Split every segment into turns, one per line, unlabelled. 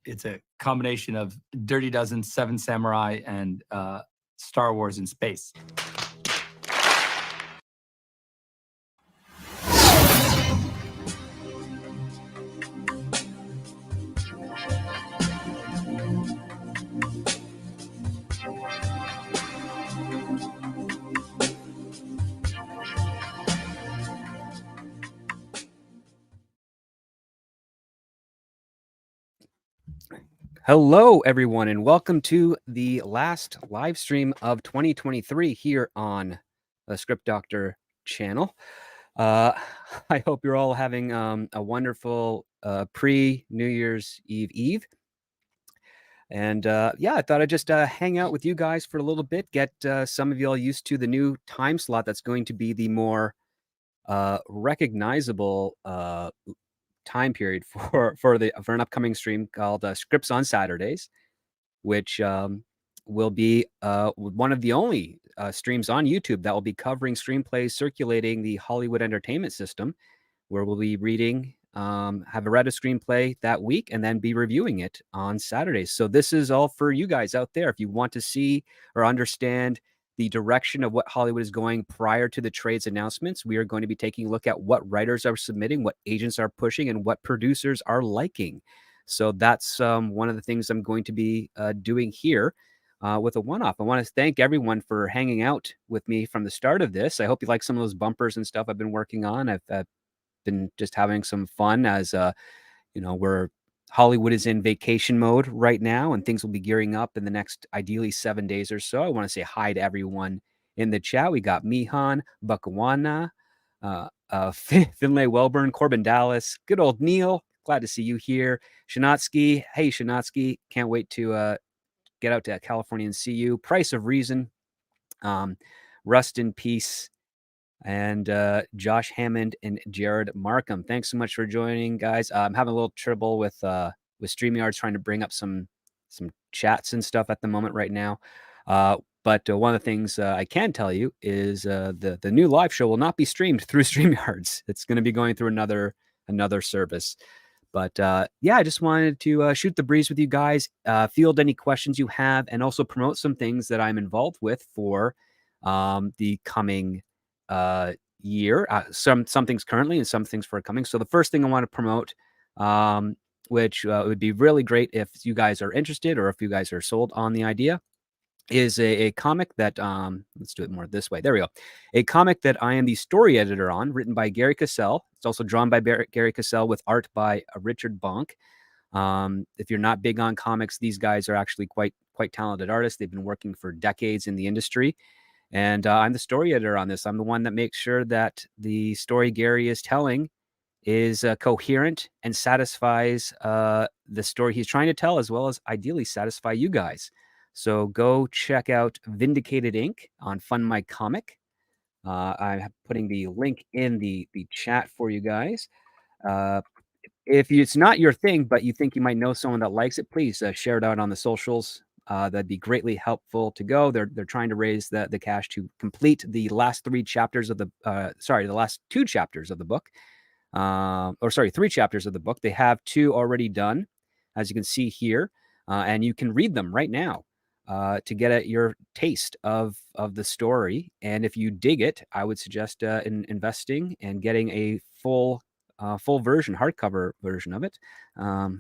it's a combination of Dirty Dozen, Seven Samurai, and Star Wars in space.
Hello, everyone, and welcome to the last live stream of 2023 here on the Script Doctor channel. I hope you're all having a wonderful pre-New Year's Eve. And yeah, I thought I'd just hang out with you guys for a little bit, get some of you all used to the new time slot that's going to be the more recognizable time period for an upcoming stream called Scripts on Saturdays, which will be one of the only streams on YouTube that will be covering screenplays circulating the Hollywood entertainment system, where we'll be reading, have read a screenplay that week and then be reviewing it on Saturdays. So this is all for you guys out there. If you want to see or understand the direction of what Hollywood is going prior to the trades announcements, we are going to be taking a look at what writers are submitting, what agents are pushing, and what producers are liking. So that's one of the things I'm going to be doing here with a one-off. I want to thank everyone for hanging out with me from the start of this. I hope you like some of those bumpers and stuff I've been working on. I've been just having some fun as, Hollywood is in vacation mode right now, and things will be gearing up in the next, ideally, 7 days or so. I want to say hi to everyone in the chat. We got Mihan, Bukawana, Finlay Welburn, Corbin Dallas, good old Neil. Glad to see you here. Shanatsky, hey Shanatsky, can't wait to get out to California and see you. Price of Reason, Rust in Peace, and Josh Hammond and Jared Markham. Thanks so much for joining, guys. I'm having a little trouble with StreamYard, trying to bring up some chats and stuff at the moment right now. But one of the things I can tell you is the new live show will not be streamed through StreamYards. It's going to be going through another service. But yeah, I just wanted to shoot the breeze with you guys, field any questions you have, and also promote some things that I'm involved with for the coming year. Some things currently and some things for coming. So the first thing I want to promote, which would be really great if you guys are interested or if you guys are sold on the idea, is a comic that, let's do it more this way. There we go. A comic that I am the story editor on, written by Gary Cassell. It's also drawn by Gary Cassell with art by Richard Bonk. If you're not big on comics, these guys are actually quite talented artists. They've been working for decades in the industry. And I'm the story editor on this. I'm the one that makes sure that the story Gary is telling is coherent and satisfies the story he's trying to tell, as well as ideally satisfy you guys. So go check out Vindicated Inc. on Fund My Comic. I'm putting the link in the chat for you guys. If it's not your thing, but you think you might know someone that likes it, please share it out on the socials. That'd be greatly helpful to go. They're trying to raise the cash to complete the last 3 chapters of the the last 2 chapters of the book. 3 chapters of the book. They have 2 already done, as you can see here, and you can read them right now to get at your taste of the story. And if you dig it, I would suggest investing and getting a full version, hardcover version of it. Let's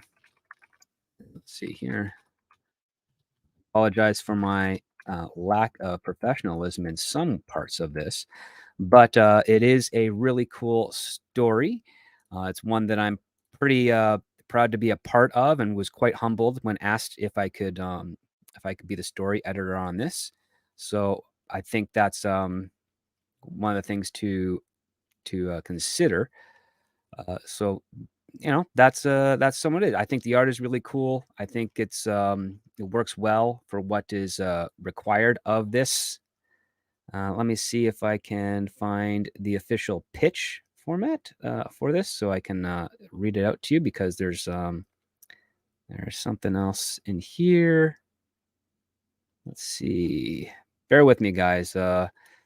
see here. Apologize for my lack of professionalism in some parts of this, but it is a really cool story. It's one that I'm pretty proud to be a part of, and was quite humbled when asked if I could be the story editor on this. So I think that's one of the things to consider. So that's somewhat it. I think the art is really cool. I think it works well for what is required of this. Let me see if I can find the official pitch format for this, so I can read it out to you, because there's something else in here. Let's see. Bear with me, guys.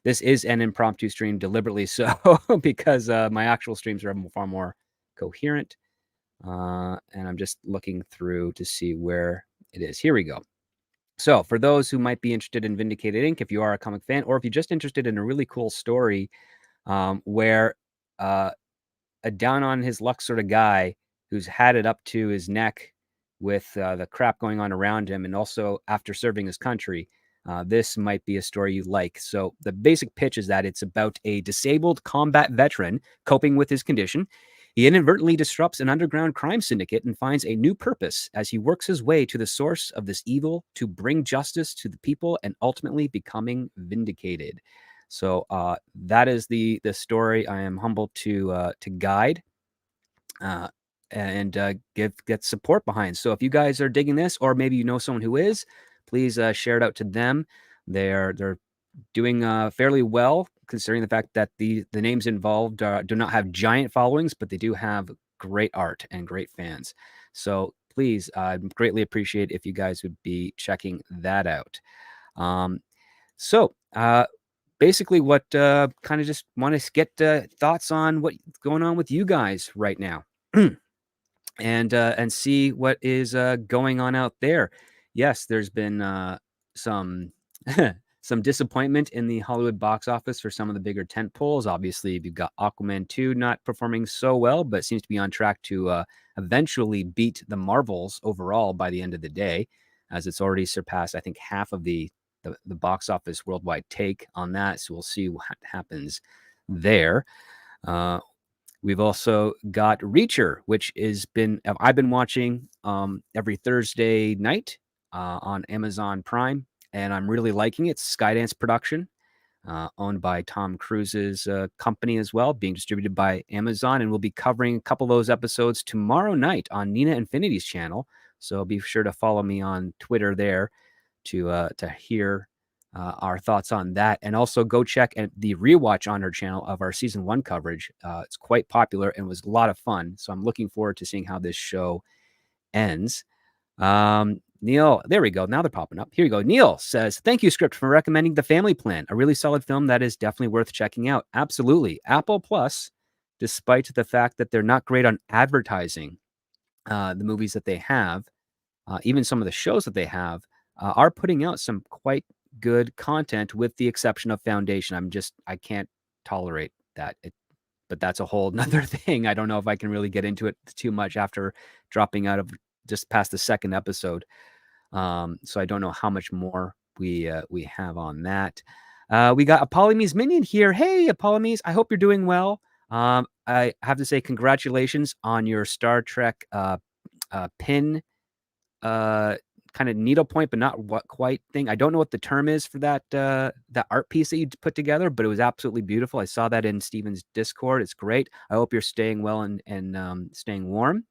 This is an impromptu stream, deliberately so, because my actual streams are far more coherent. And I'm just looking through to see where it is. Here we go. So for those who might be interested in Vindicated Inc., if you are a comic fan, or if you're just interested in a really cool story where a down on his luck sort of guy who's had it up to his neck with the crap going on around him, and also after serving his country, this might be a story you like. So the basic pitch is that it's about a disabled combat veteran coping with his condition. He inadvertently disrupts an underground crime syndicate and finds a new purpose as he works his way to the source of this evil to bring justice to the people and ultimately becoming vindicated. So that is the story I am humbled to guide and get support behind. So if you guys are digging this, or maybe you know someone who is, please share it out to them. They're doing fairly well, considering the fact that the names involved do not have giant followings, but they do have great art and great fans. So please, I'd greatly appreciate if you guys would be checking that out. So basically what kind of just want to get thoughts on what's going on with you guys right now. And see what is going on out there. Yes, there's been some some disappointment in the Hollywood box office for some of the bigger tent poles. Obviously, you've got Aquaman 2 not performing so well, but seems to be on track to eventually beat the Marvels overall by the end of the day, as it's already surpassed, I think, half of the box office worldwide take on that. So we'll see what happens there. We've also got Reacher, which I've been watching every Thursday night on Amazon Prime, and I'm really liking it. It's Skydance production, owned by Tom Cruise's company as well, being distributed by Amazon, and we'll be covering a couple of those episodes tomorrow night on Nina Infinity's channel. So be sure to follow me on Twitter there to hear our thoughts on that, and also go check the rewatch on our channel of our season 1 coverage. It's quite popular and was a lot of fun, so I'm looking forward to seeing how this show ends. Neil, there we go. Now they're popping up. Here we go. Neil says, thank you, Script, for recommending The Family Plan, a really solid film that is definitely worth checking out. Absolutely. Apple Plus, despite the fact that they're not great on advertising the movies that they have, even some of the shows that they have, are putting out some quite good content, with the exception of Foundation. I can't tolerate that. But that's a whole nother thing. I don't know if I can really get into it too much after dropping out of just past the second episode. So I don't know how much more we have on that. We got Apollome's Minion here. Hey, Apollome's, I hope you're doing well. I have to say congratulations on your Star Trek pin kind of needlepoint, but not what quite thing. I don't know what the term is for that art piece that you put together, but it was absolutely beautiful. I saw that in Steven's Discord. It's great. I hope you're staying well and staying warm.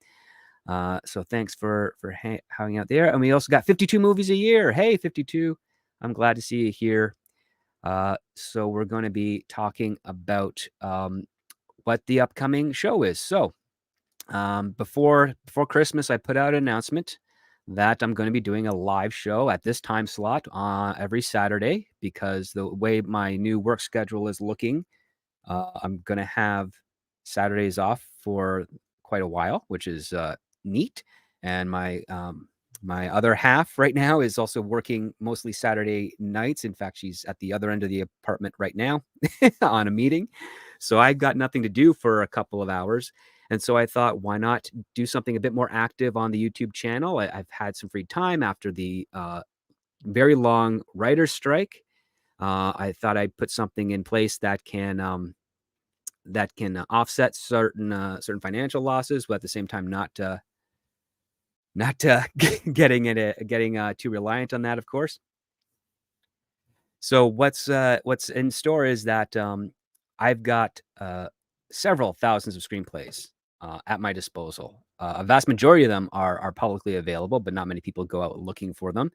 So thanks for hanging out there. And we also got 52 movies a year. Hey, 52. I'm glad to see you here. So we're going to be talking about what the upcoming show is. So before Christmas, I put out an announcement that I'm going to be doing a live show at this time slot every Saturday, because the way my new work schedule is looking, I'm going to have Saturdays off for quite a while, which is neat. And my other half right now is also working mostly Saturday nights. In fact, she's at the other end of the apartment right now on a meeting. So I've got nothing to do for a couple of hours. And so I thought, why not do something a bit more active on the YouTube channel? I've had some free time after the very long writer's strike. I thought I'd put something in place that can offset certain financial losses, but at the same time not getting too reliant on that, of course. So what's in store is that I've got several thousands of screenplays at my disposal. A vast majority of them are publicly available, but not many people go out looking for them.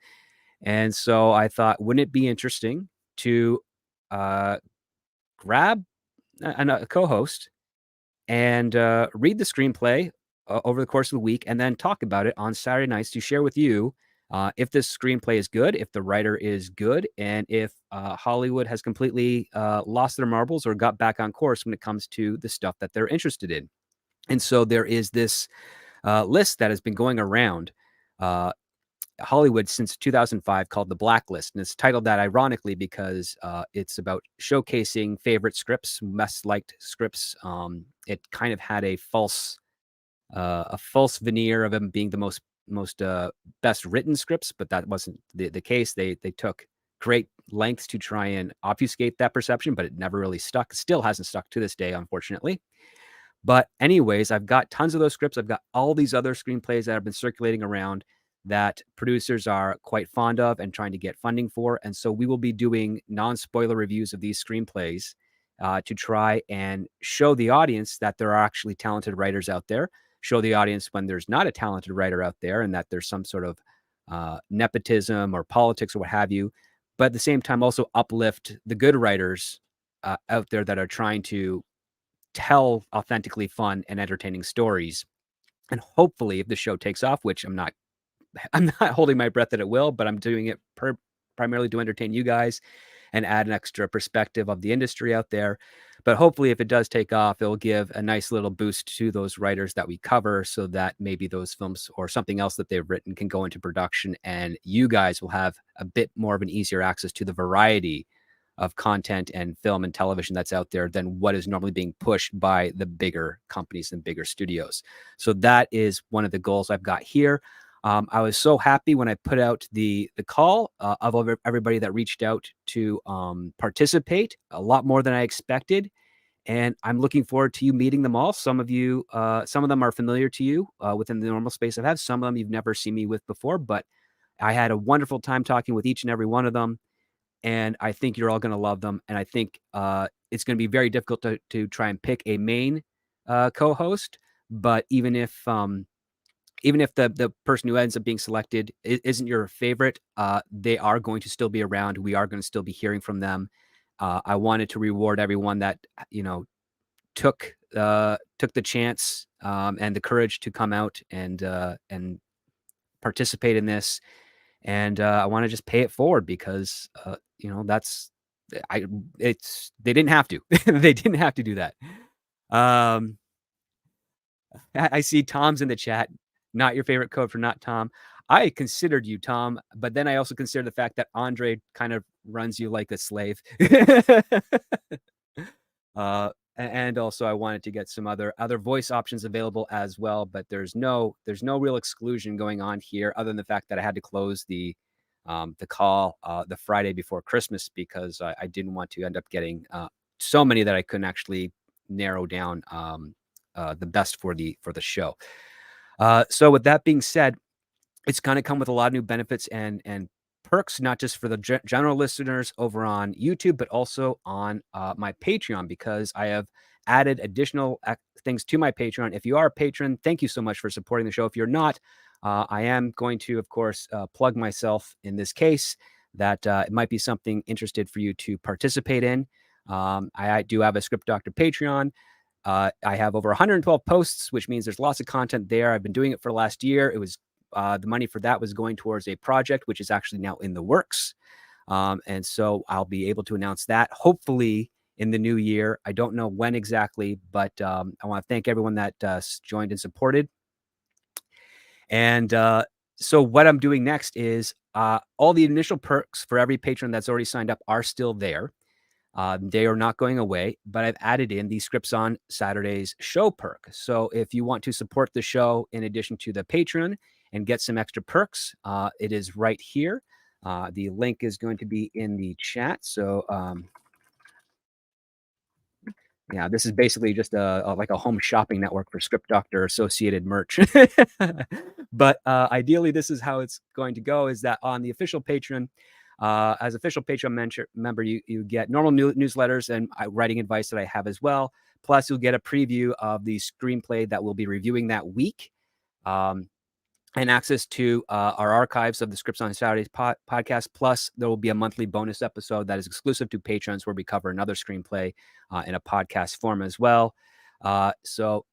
And so I thought, wouldn't it be interesting to grab a co-host and read the screenplay over the course of the week, and then talk about it on Saturday nights to share with you if this screenplay is good, if the writer is good, and if Hollywood has completely lost their marbles or got back on course when it comes to the stuff that they're interested in. And so there is this list that has been going around Hollywood since 2005 called The Blacklist. And it's titled that ironically because it's about showcasing favorite scripts, best liked scripts. It kind of had a false veneer of them being the most best written scripts, but that wasn't the case. They took great lengths to try and obfuscate that perception, but it never really stuck. It still hasn't stuck to this day, unfortunately. But anyways, I've got tons of those scripts. I've got all these other screenplays that have been circulating around that producers are quite fond of and trying to get funding for. And so we will be doing non-spoiler reviews of these screenplays to try and show the audience that there are actually talented writers out there, show the audience when there's not a talented writer out there and that there's some sort of nepotism or politics or what have you. But at the same time, also uplift the good writers out there that are trying to tell authentically fun and entertaining stories. And hopefully, if the show takes off, which I'm not holding my breath that it will, but I'm doing it primarily to entertain you guys and add an extra perspective of the industry out there. But hopefully, if it does take off, it'll give a nice little boost to those writers that we cover so that maybe those films or something else that they've written can go into production and you guys will have a bit more of an easier access to the variety of content and film and television that's out there than what is normally being pushed by the bigger companies and bigger studios. So that is one of the goals I've got here. I was so happy when I put out the call of everybody that reached out to participate, a lot more than I expected. And I'm looking forward to you meeting them all. Some of you, some of them are familiar to you within the normal space I've had. Some of them you've never seen me with before, but I had a wonderful time talking with each and every one of them. And I think you're all going to love them. And I think it's going to be very difficult to try and pick a main co-host. But even if the person who ends up being selected isn't your favorite, they are going to still be around. We are going to still be hearing from them. I wanted to reward everyone that took the chance and the courage to come out and participate in this. And I want to just pay it forward because that's they didn't have to. They didn't have to do that. I see Tom's in the chat. Not your favorite code for not Tom. I considered you Tom, but then I also consider the fact that Andre kind of runs you like a slave. And also I wanted to get some other voice options available as well, but there's no real exclusion going on here other than the fact that I had to close the call the Friday before Christmas because I didn't want to end up getting so many that I couldn't actually narrow down the best for the show. So with that being said, it's going to come with a lot of new benefits and perks, not just for the general listeners over on YouTube, but also on my Patreon, because I have added additional things to my Patreon. If you are a patron, thank you so much for supporting the show. If you're not, I am going to, of course, plug myself in this case that it might be something interested for you to participate in. I do have a Script Doctor Patreon. I have over 112 posts, which means there's lots of content there. I've been doing it for the last year. It was the money for that was going towards a project, which is actually now in the works. And so I'll be able to announce that hopefully in the new year. I don't know when exactly, but I want to thank everyone that joined and supported. And so what I'm doing next is all the initial perks for every patron that's already signed up are still there. They are not going away, but I've added in the Scripts on Saturdays show perk. So if you want to support the show in addition to the Patreon and get some extra perks, it is right here. The link is going to be in the chat. So yeah, this is basically just like a home shopping network for Script Doctor associated merch. But ideally, this is how it's going to go, is that on the official Patreon, as official Patreon member, you get normal newsletters and writing advice that I have as well. Plus, you'll get a preview of the screenplay that we'll be reviewing that week. And access to our archives of the Scripts on Saturdays podcast. Plus, there will be a monthly bonus episode that is exclusive to patrons where we cover another screenplay in a podcast form as well. So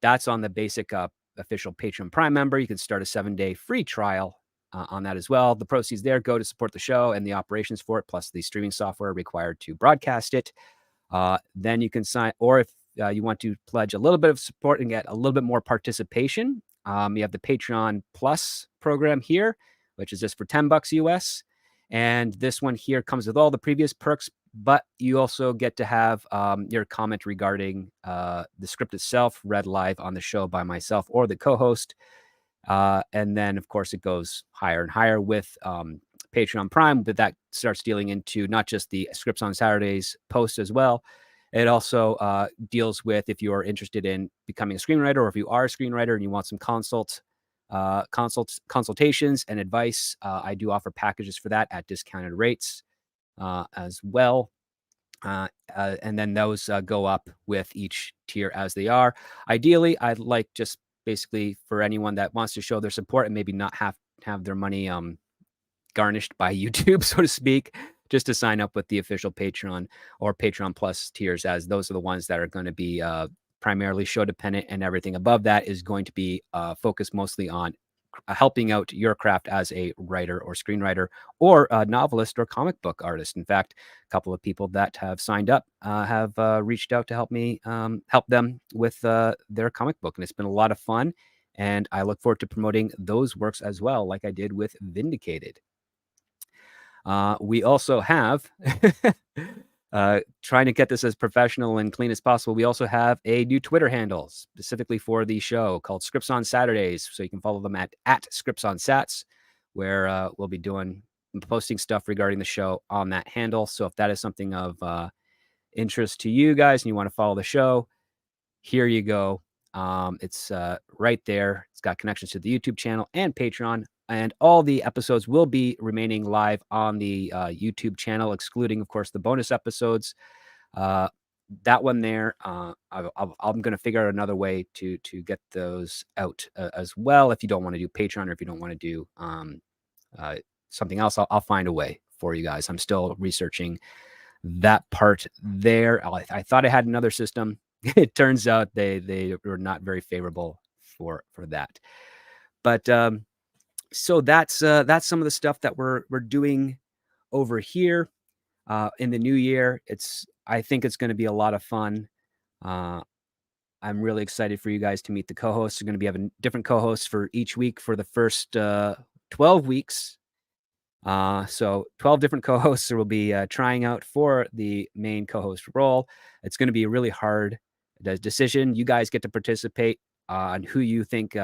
that's on the basic official Patreon Prime member. You can start a 7-day free trial on that as well. The proceeds there go to support the show and the operations for it, plus the streaming software required to broadcast it. Then you can sign, or if you want to pledge a little bit of support and get a little bit more participation, You have the Patreon Plus program here, which is just for $10 US. And this one here comes with all the previous perks, but you also get to have your comment regarding the script itself read live on the show by myself or the co-host. And then, of course, it goes higher and higher with Patreon Prime, but that starts dealing into not just the Scripts on Saturdays post as well. It also deals with if you are interested in becoming a screenwriter, or if you are a screenwriter and you want some consultations and advice. I do offer packages for that at discounted rates as well. And then those go up with each tier as they are. Ideally, I'd like just basically for anyone that wants to show their support and maybe not have their money garnished by YouTube, so to speak, just to sign up with the official Patreon or Patreon Plus tiers, as those are the ones that are going to be primarily show dependent, and everything above that is going to be focused mostly on helping out your craft as a writer or screenwriter or a novelist or comic book artist. In fact, a couple of people that have signed up have reached out to help me help them with their comic book, and it's been a lot of fun, and I look forward to promoting those works as well, like I did with Vindicated. We also have trying to get this as professional and clean as possible. We also have a new Twitter handle specifically for the show called Scripts on Saturdays. So you can follow them at Scripts on Sats, where we'll be posting stuff regarding the show on that handle. So if that is something of interest to you guys and you want to follow the show, here you go. It's right there. It's got connections to the YouTube channel and Patreon. And all the episodes will be remaining live on the YouTube channel, excluding, of course, the bonus episodes. That one there, I'm going to figure out another way to get those out as well. If you don't want to do Patreon, or if you don't want to do something else, I'll find a way for you guys. I'm still researching that part there. I thought I had another system. It turns out they were not very favorable for that. But so that's some of the stuff that we're doing over here in the new year. I think it's going to be a lot of fun. I'm really excited for you guys to meet the co-hosts. We're going to be having different co-hosts for each week for the first 12 weeks. So 12 different co-hosts will be trying out for the main co-host role. It's going to be a really hard decision. You guys get to participate on who you think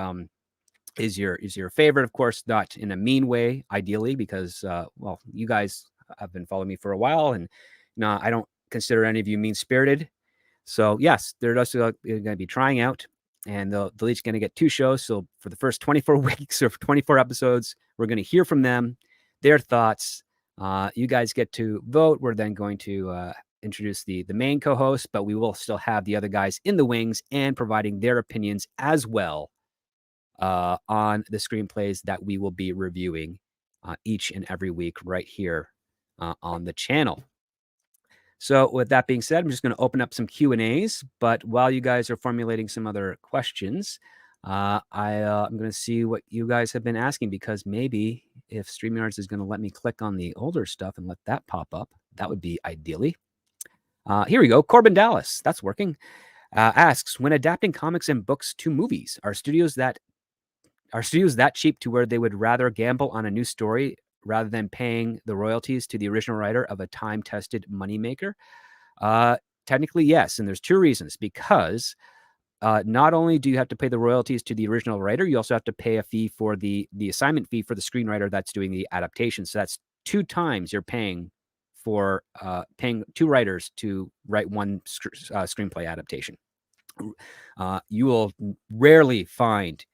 is your favorite, of course, not in a mean way, ideally, because well, you guys have been following me for a while, and I don't consider any of you mean-spirited. So yes, they're also going to be trying out, and they're each going to get 2 shows. So for the first 24 weeks or 24 episodes, we're going to hear from them, their thoughts. You guys get to vote. We're then going to introduce the main co-host, but we will still have the other guys in the wings and providing their opinions as well on the screenplays that we will be reviewing each and every week right here on the channel. So with that being said, I'm just going to open up some Q&As. But while you guys are formulating some other questions, I'm going to see what you guys have been asking, because maybe if StreamYards is going to let me click on the older stuff and let that pop up, that would be ideally. Here we go. Corbin Dallas, that's working. Asks, when adapting comics and books to movies, are studios that cheap to where they would rather gamble on a new story rather than paying the royalties to the original writer of a time-tested moneymaker? Technically, yes. And there's 2 reasons. Because not only do you have to pay the royalties to the original writer, you also have to pay a fee for the assignment fee for the screenwriter that's doing the adaptation. So that's 2 times you're paying for paying 2 writers to write one screenplay adaptation. You will rarely find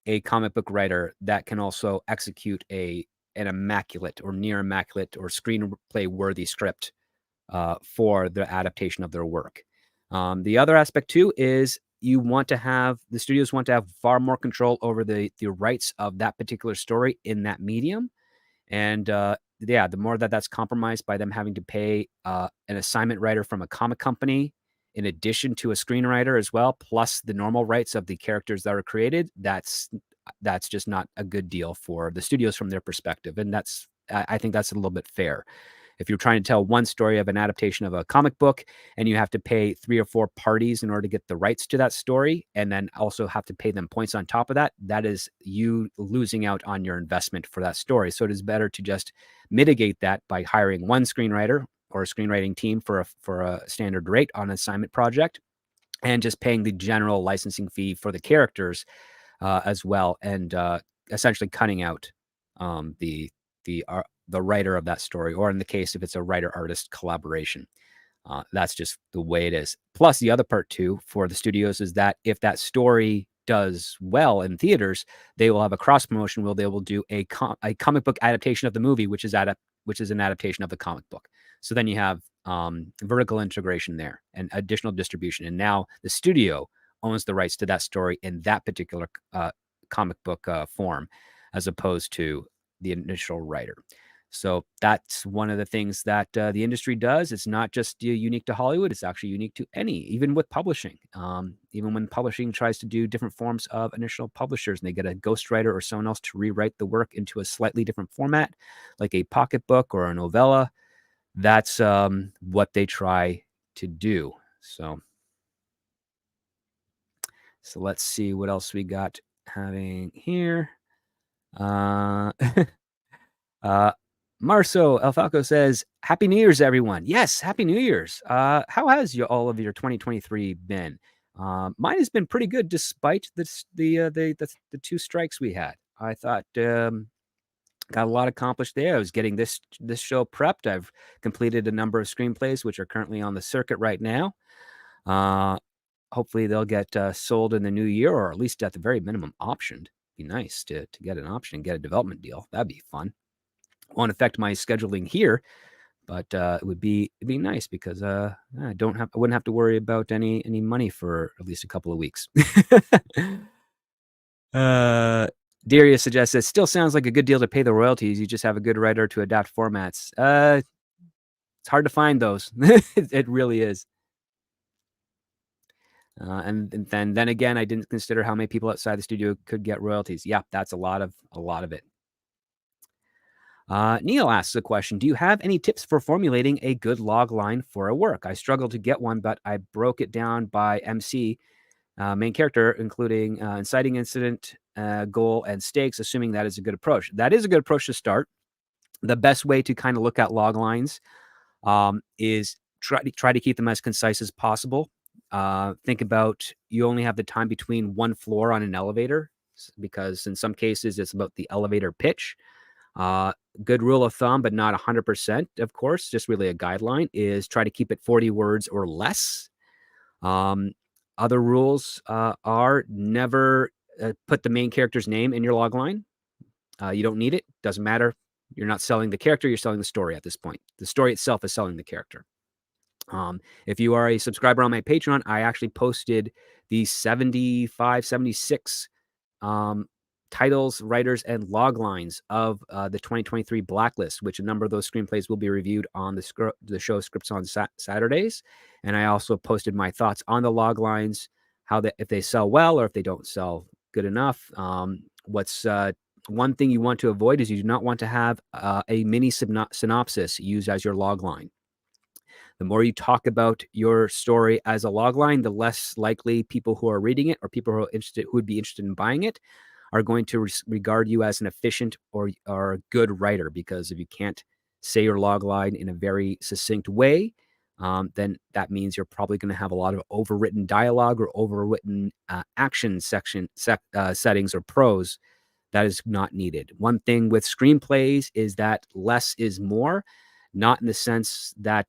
a comic book writer that can also execute an immaculate or near immaculate or screenplay worthy script for the adaptation of their work. The other aspect too is the studios want to have far more control over the rights of that particular story in that medium. And the more that's compromised by them having to pay an assignment writer from a comic company in addition to a screenwriter as well, plus the normal rights of the characters that are created, that's just not a good deal for the studios from their perspective. And I think that's a little bit fair. If you're trying to tell one story of an adaptation of a comic book and you have to pay 3 or 4 parties in order to get the rights to that story, and then also have to pay them points on top of that, that is you losing out on your investment for that story. So it is better to just mitigate that by hiring one screenwriter or a screenwriting team for a standard rate on an assignment project, and just paying the general licensing fee for the characters as well, and essentially cutting out the writer of that story, or in the case if it's a writer-artist collaboration. That's just the way it is. Plus, the other part too for the studios is that if that story does well in theaters, they will have a cross promotion where they will do a comic book adaptation of the movie, which is an adaptation of the comic book. So then you have vertical integration there and additional distribution. And now the studio owns the rights to that story in that particular comic book form, as opposed to the initial writer. So that's one of the things that the industry does. It's not just unique to Hollywood. It's actually unique to even with publishing. Even when publishing tries to do different forms of initial publishers and they get a ghostwriter or someone else to rewrite the work into a slightly different format, like a pocketbook or a novella, that's what they try to do. So let's see what else we got having here. Marso Alfalco says, Happy New Year's, everyone. Yes, Happy New Year's. How has all of your 2023 been? Mine has been pretty good despite the 2 strikes we had. I thought got a lot accomplished there. I was getting this show prepped. I've completed a number of screenplays, which are currently on the circuit right now. Hopefully they'll get sold in the new year, or at least at the very minimum optioned. Be nice to get an option and get a development deal. That'd be fun. Won't affect my scheduling here, but it'd be nice because I wouldn't have to worry about any money for at least a couple of weeks. Darius suggests it still sounds like a good deal to pay the royalties. You just have a good writer to adapt formats. It's hard to find those. It really is. And then again, I didn't consider how many people outside the studio could get royalties. Yeah, that's a lot of it. Neil asks a question. Do you have any tips for formulating a good log line for a work? I struggled to get one, but I broke it down by MC, main character, including inciting incident, goal, and stakes, assuming that is a good approach. That is a good approach to start. The best way to kind of look at log lines is try to keep them as concise as possible. Think about you only have the time between one floor on an elevator, because in some cases it's about the elevator pitch. Good rule of thumb, but not 100%, of course, just really a guideline, is try to keep it 40 words or less. Other rules are never put the main character's name in your log line. You don't need it. Doesn't matter. You're not selling the character. You're selling the story at this point. The story itself is selling the character. If you are a subscriber on my Patreon, I actually posted the 75, 76 titles, writers, and log lines of the 2023 Blacklist, which a number of those screenplays will be reviewed on the show Scripts on Saturdays. And I also posted my thoughts on the log lines, if they sell well or if they don't sell good enough. What's one thing you want to avoid is you do not want to have a mini synopsis used as your log line. The more you talk about your story as a log line, the less likely people who are reading it or people who would be interested in buying it are going to regard you as an efficient or a good writer. Because if you can't say your log line in a very succinct way, then that means you're probably going to have a lot of overwritten dialogue or overwritten action settings or prose that is not needed. One thing with screenplays is that less is more. Not in the sense that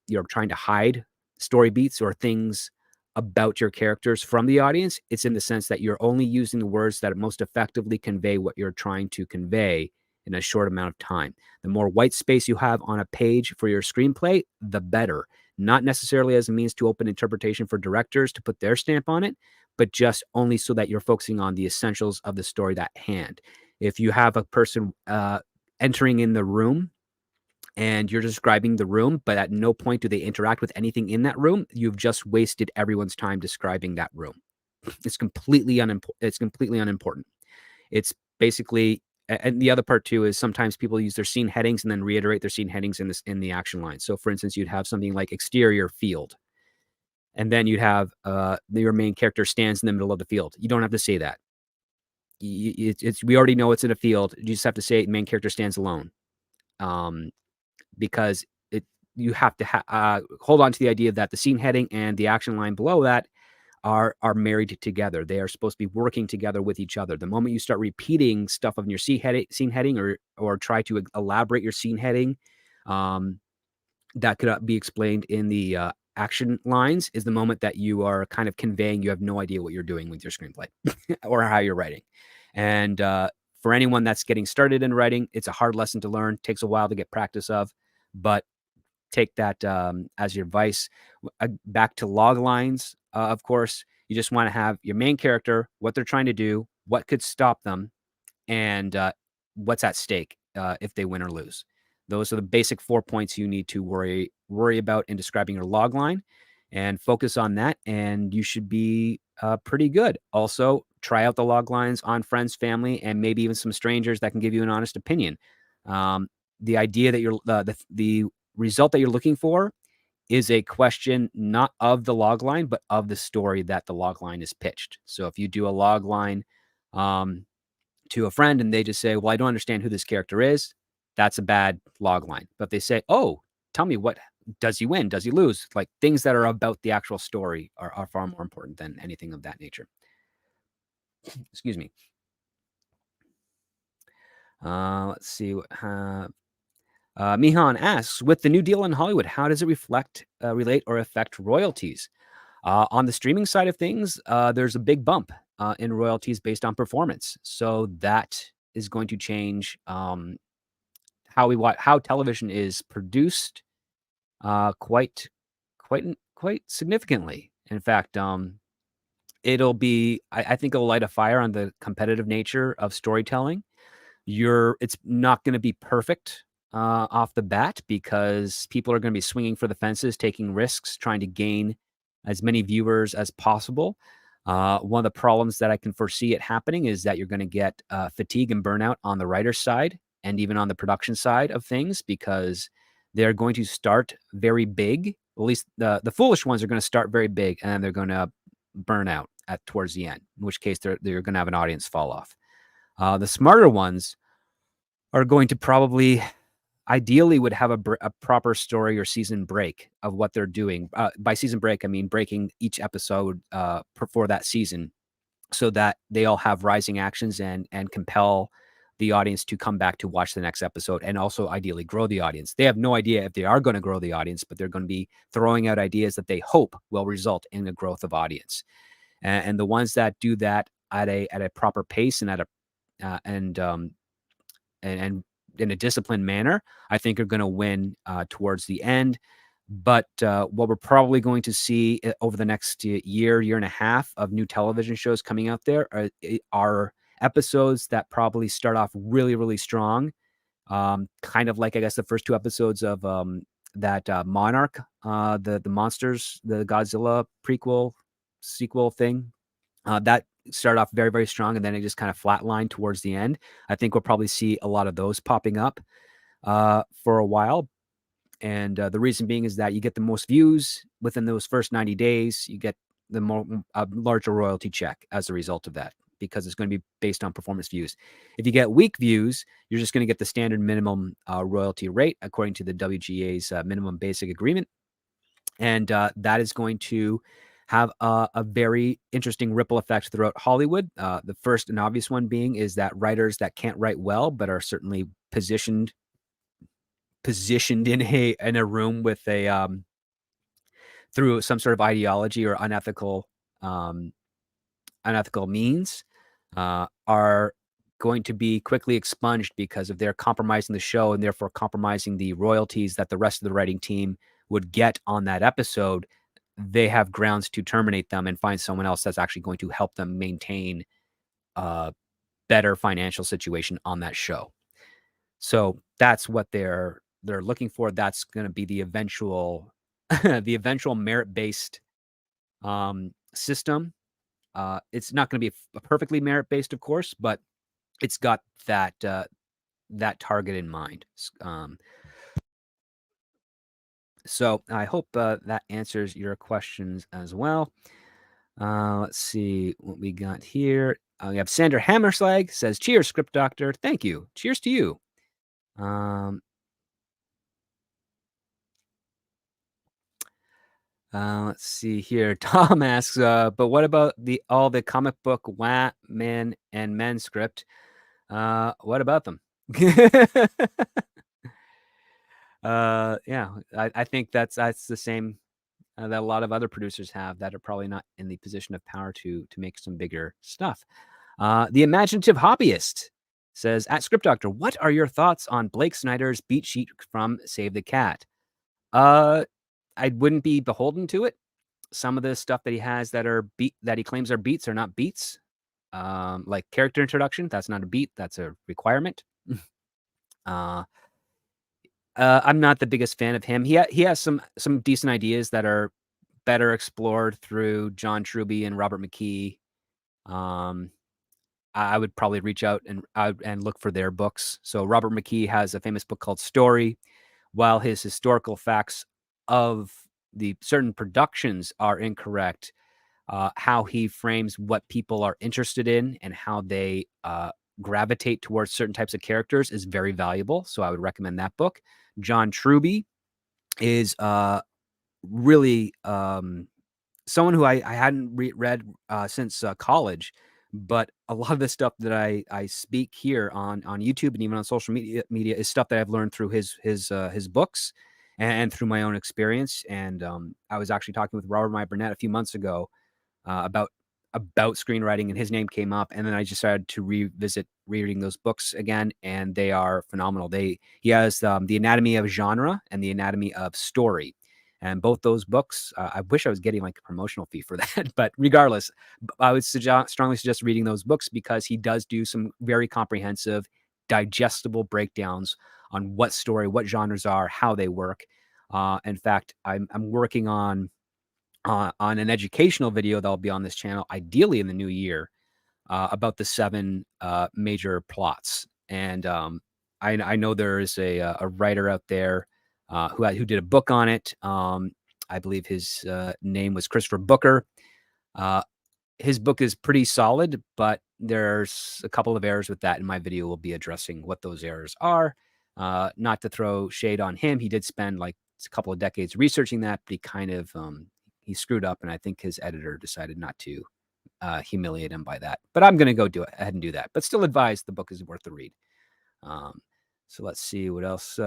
you're trying to hide story beats or things about your characters from the audience. It's in the sense that you're only using the words that most effectively convey what you're trying to convey in a short amount of time. The more white space you have on a page for your screenplay, the better. Not necessarily as a means to open interpretation for directors to put their stamp on it, but just only so that you're focusing on the essentials of the story at hand. If you have a person entering in the room, and you're describing the room, but at no point do they interact with anything in that room, you've just wasted everyone's time describing that room. It's completely unimportant. It's basically and the other part too is sometimes people use their scene headings and then reiterate their scene headings in the action line. So for instance, you'd have something like exterior field, and then you'd have your main character stands in the middle of the field. You don't have to say that. We already know it's in a field. You just have to say main character stands alone, because you have to hold on to the idea that the scene heading and the action line below that are married together. They are supposed to be working together with each other. The moment you start repeating stuff on your scene heading or try to elaborate your scene heading, that could be explained in the action lines, is the moment that you are kind of conveying you have no idea what you're doing with your screenplay or how you're writing. And for anyone that's getting started in writing, it's a hard lesson to learn. Takes a while to get practice of, but take that as your advice. Back to log lines, of course, you just want to have your main character, what they're trying to do, what could stop them, and what's at stake if they win or lose. Those are the basic 4 points you need to worry about in describing your log line, and focus on that, and you should be pretty good. Also, try out the log lines on friends, family, and maybe even some strangers that can give you an honest opinion. The idea that you're the result that you're looking for is a question not of the log line, but of the story that the log line is pitched. So if you do a log line to a friend and they just say, well, I don't understand who this character is, that's a bad log line. But if they say, oh, tell me, what does he win? Does he lose? Like, things that are about the actual story are far more important than anything of that nature. Excuse me. Let's see. Mihan asks, with the new deal in Hollywood, how does it relate or affect royalties? On the streaming side of things, there's a big bump in royalties based on performance. So that is going to change how television is produced quite significantly. In fact, it'll be, I think it'll light a fire on the competitive nature of storytelling. It's not going to be perfect off the bat, because people are going to be swinging for the fences, taking risks, trying to gain as many viewers as possible. One of the problems that I can foresee it happening is that you're going to get fatigue and burnout on the writer's side and even on the production side of things, because they're going to start very big. At least the foolish ones are going to start very big, and then they're going to burn out towards the end, in which case they're going to have an audience fall off. The smarter ones are going to probably ideally would have a proper story or season break of what they're doing. By season break, I mean breaking each episode for that season, so that they all have rising actions and compel the audience to come back to watch the next episode, and also ideally grow the audience. They have no idea if they are going to grow the audience, but they're going to be throwing out ideas that they hope will result in the growth of audience. And the ones that do that at a proper pace and and in a disciplined manner, I think are going to win towards the end. But what we're probably going to see over the next year and a half of new television shows coming out there are episodes that probably start off really, really strong. Kind of like, I guess, the first 2 episodes of that Monarch, the monsters, the Godzilla sequel thing. That started off very, very strong, and then it just kind of flatlined towards the end. I think we'll probably see a lot of those popping up for a while. And the reason being is that you get the most views within those first 90 days. You get the larger royalty check as a result of that, because it's going to be based on performance views. If you get weak views, you're just going to get the standard minimum royalty rate according to the WGA's minimum basic agreement. And that is going to have a very interesting ripple effect throughout Hollywood. The first and obvious one being is that writers that can't write well, but are certainly positioned in a room with through some sort of ideology or unethical means, are going to be quickly expunged, because if they're compromising the show and therefore compromising the royalties that the rest of the writing team would get on that episode, they have grounds to terminate them and find someone else that's actually going to help them maintain a better financial situation on that show. So that's what they're looking for. That's going to be the eventual merit-based system. It's not going to be perfectly merit-based, of course, but it's got that that target in mind. So I hope that answers your questions as well. Let's see what we got here. We have Sander Hammerslag says, "Cheers, Script Doctor." Thank you. Cheers to you. Let's see here. Tom asks, but what about all the comic book men and men script? What about them? Yeah, I think that's the same that a lot of other producers have that are probably not in the position of power to make some bigger stuff. The Imaginative Hobbyist says, at Script Doctor, what are your thoughts on Blake Snider's beat sheet from Save the Cat? I wouldn't be beholden to it. Some of the stuff that he has that he claims are beats are not beats. Like character introduction, that's not a beat, that's a requirement. I'm not the biggest fan of him. He has some decent ideas that are better explored through John Truby and Robert McKee. I would probably reach out and look for their books. So Robert McKee has a famous book called Story, while his historical facts of the certain productions are incorrect. How he frames what people are interested in and how they gravitate towards certain types of characters is very valuable. So I would recommend that book. John Truby is really someone who I hadn't read since college, but a lot of the stuff that I speak here on YouTube and even on social media is stuff that I've learned through his books and through my own experience. And I was actually talking with Robert Meyer Burnett a few months ago about screenwriting, and his name came up, and then I just started to revisit reading those books again, and they are phenomenal. He has The Anatomy of Genre and The Anatomy of Story, and both those books, I wish I was getting like a promotional fee for that, but regardless, I would strongly suggest reading those books because he does do some very comprehensive, digestible breakdowns on what story, what genres are, how they work. In fact, I'm working on an educational video that'll be on this channel, ideally in the new year, about the 7 major plots. And I know there is a writer out there who did a book on it. I believe his name was Christopher Booker. His book is pretty solid, but there's a couple of errors with that, and my video will be addressing what those errors are. Not to throw shade on him, he did spend like a couple of decades researching that, but he kind of he screwed up, and I think his editor decided not to humiliate him by that. But I'm going to go ahead and do that. But still advise the book is worth the read. So let's see what else.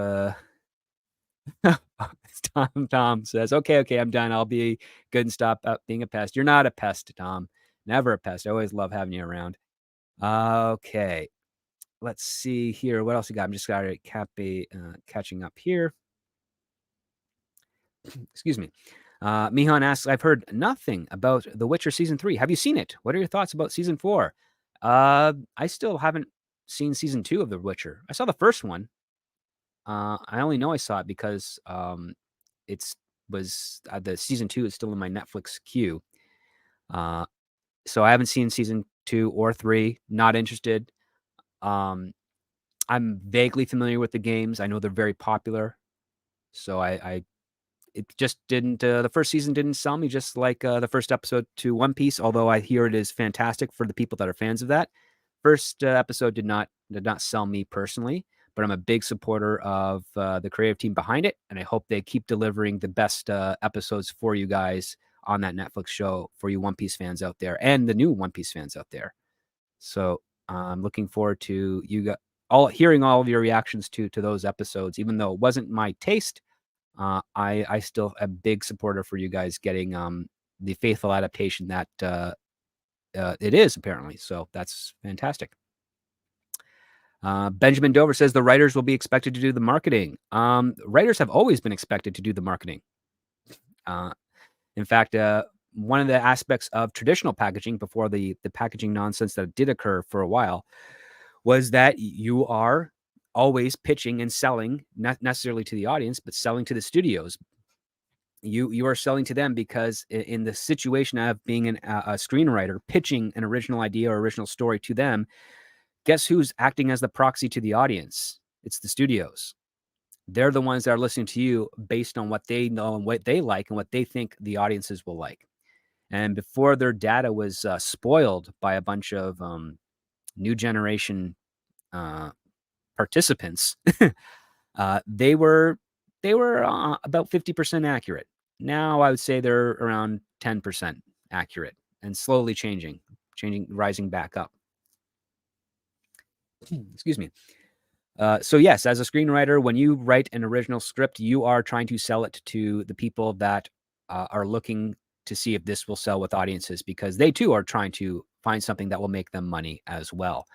Tom says, okay, I'm done. I'll be good and stop being a pest. You're not a pest, Tom. Never a pest. I always love having you around. Okay. Let's see here. What else you got? I'm just catching up here. Excuse me. Mihan asks, I've heard nothing about The Witcher Season 3. Have you seen it? What are your thoughts about Season 4? I still haven't seen Season 2 of The Witcher. I saw the first one. I only know I saw it because the Season 2 is still in my Netflix queue. So I haven't seen Season 2 or 3. Not interested. I'm vaguely familiar with the games. I know they're very popular. So it just didn't, the first season didn't sell me, just like the first episode to One Piece, although I hear it is fantastic for the people that are fans of that. First episode did not sell me personally, but I'm a big supporter of the creative team behind it, and I hope they keep delivering the best episodes for you guys on that Netflix show for you One Piece fans out there and the new One Piece fans out there. So I'm looking forward to hearing all of your reactions to those episodes, even though it wasn't my taste. I still am a big supporter for you guys getting the faithful adaptation that it is, apparently. So that's fantastic. Benjamin Dover says the writers will be expected to do the marketing. Writers have always been expected to do the marketing. In fact, one of the aspects of traditional packaging before the packaging nonsense that did occur for a while was that you are always pitching and selling, not necessarily to the audience, but selling to the studios. You are selling to them because in the situation of being a screenwriter, pitching an original idea or original story to them guess who's acting as the proxy to the audience? It's the studios. They're the ones that are listening to you based on what they know and what they like and what they think the audiences will like. And before their data was spoiled by a bunch of new generation participants, they were about 50% accurate. Now I would say they're around 10% accurate and slowly changing, rising back up. Excuse me. So yes, as a screenwriter, when you write an original script, you are trying to sell it to the people that are looking to see if this will sell with audiences, because they too are trying to find something that will make them money as well.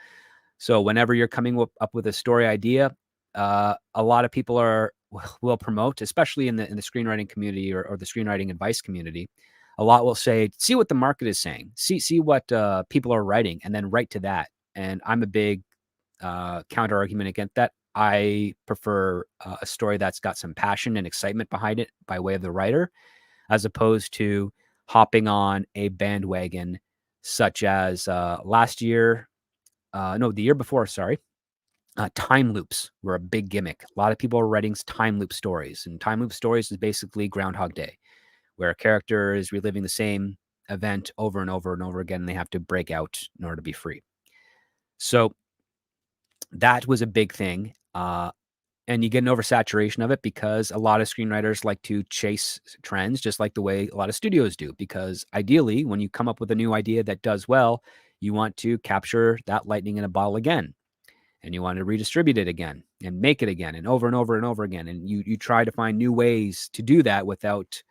So whenever you're coming up with a story idea, a lot of people will promote, especially in the screenwriting community or the screenwriting advice community. A lot will say, see what the market is saying, see what people are writing, and then write to that. And I'm a big counter argument against that. I prefer a story that's got some passion and excitement behind it by way of the writer, as opposed to hopping on a bandwagon such as the year before, sorry. Time loops were a big gimmick. A lot of people are writing time loop stories, and time loop stories is basically Groundhog Day, where a character is reliving the same event over and over and over again, and they have to break out in order to be free. So that was a big thing. And you get an oversaturation of it because a lot of screenwriters like to chase trends, just like the way a lot of studios do. Because ideally, when you come up with a new idea that does well, you want to capture that lightning in a bottle again. And you want to redistribute it again and make it again and over and over and over again. And you try to find new ways to do that without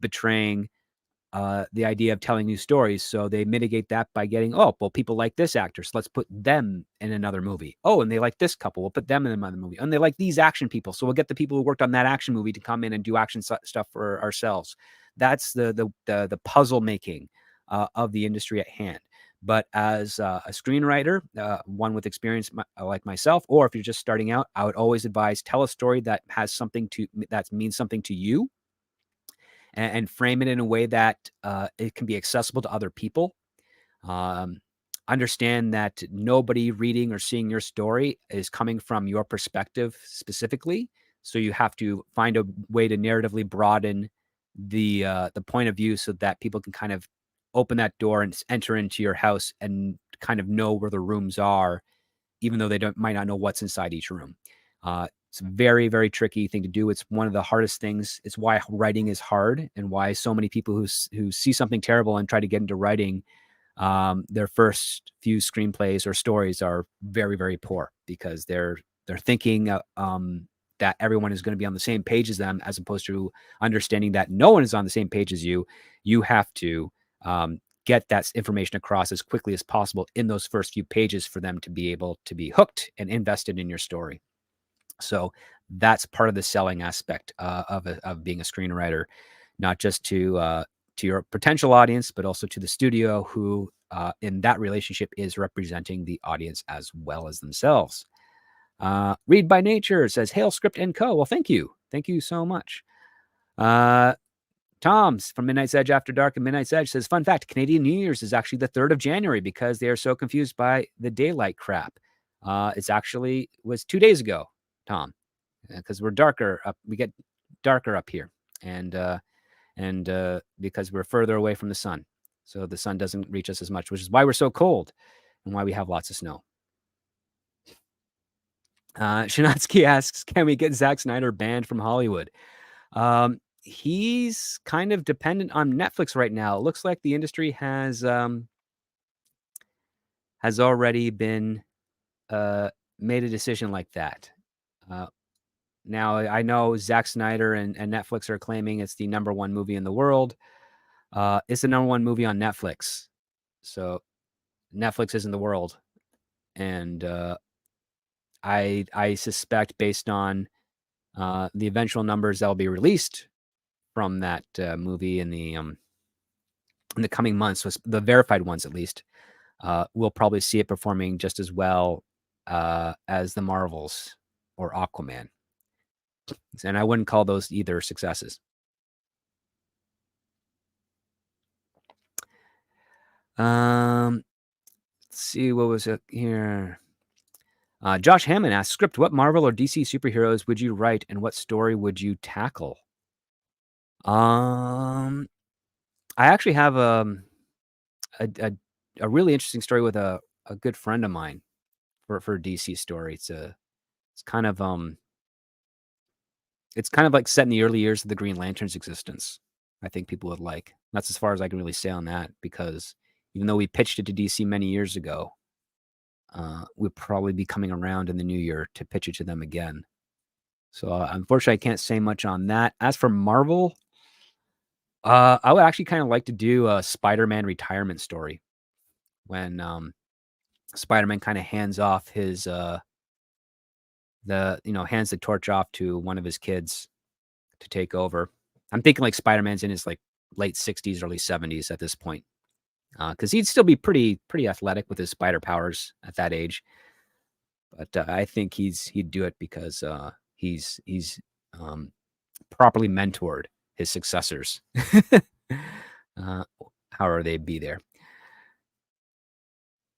betraying the idea of telling new stories. So they mitigate that by getting, oh, well, people like this actor, so let's put them in another movie. Oh, and they like this couple, we'll put them in another movie. And they like these action people, so we'll get the people who worked on that action movie to come in and do action stuff for ourselves. That's the puzzle making of the industry at hand. But as a screenwriter, one with experience like myself, or if you're just starting out, I would always advise tell a story that has something that means something to you, and frame it in a way that it can be accessible to other people. Um, Understand that nobody reading or seeing your story is coming from your perspective specifically. So you have to find a way to narratively broaden the point of view so that people can kind of open that door and enter into your house and kind of know where the rooms are, even though they might not know what's inside each room. It's a very, very tricky thing to do. It's one of the hardest things. It's why writing is hard, and why so many people who see something terrible and try to get into writing, their first few screenplays or stories are very, very poor, because they're thinking that everyone is going to be on the same page as them, as opposed to understanding that no one is on the same page as you. You have to get that information across as quickly as possible in those first few pages for them to be able to be hooked and invested in your story. So that's part of the selling aspect of being a screenwriter, not just to your potential audience, but also to the studio, who in that relationship is representing the audience as well as themselves. Read by Nature says, "Hail Script and Co." Well, thank you so much. Tom's from Midnight's Edge After Dark and Midnight's Edge says, "Fun fact: Canadian New Year's is actually the 3rd of January because they are so confused by the daylight crap." It's actually was 2 days ago, Tom, because we're darker up. We get darker up here, and because we're further away from the sun, so the sun doesn't reach us as much, which is why we're so cold and why we have lots of snow. Shinatsky asks, "Can we get Zack Snyder banned from Hollywood?" He's kind of dependent on Netflix right now. It looks like the industry has already been made a decision like that. Now I know Zack Snyder and Netflix are claiming it's the #1 movie in the world. It's the #1 movie on Netflix, so Netflix isn't the world, and I suspect, based on the eventual numbers that will be released from that movie in the coming months, was the verified ones at least, we'll probably see it performing just as well as the Marvels or Aquaman, and I wouldn't call those either successes. Let's see, what was it here? Josh Hammond asks, script, what Marvel or DC superheroes would you write and what story would you tackle? I actually have a really interesting story with a good friend of mine for a DC story. It's kind of like set in the early years of the Green Lantern's existence. I think people would like. That's as far as I can really say on that, because even though we pitched it to DC many years ago, we'll probably be coming around in the new year to pitch it to them again. So unfortunately, I can't say much on that. As for Marvel, I would actually kind of like to do a Spider-Man retirement story when Spider-Man kind of hands off his hands the torch off to one of his kids to take over. I'm thinking like Spider-Man's in his like late 60s, early 70s at this point, because he'd still be pretty athletic with his spider powers at that age. But I think he'd do it because he's properly mentored his successors. However they be there.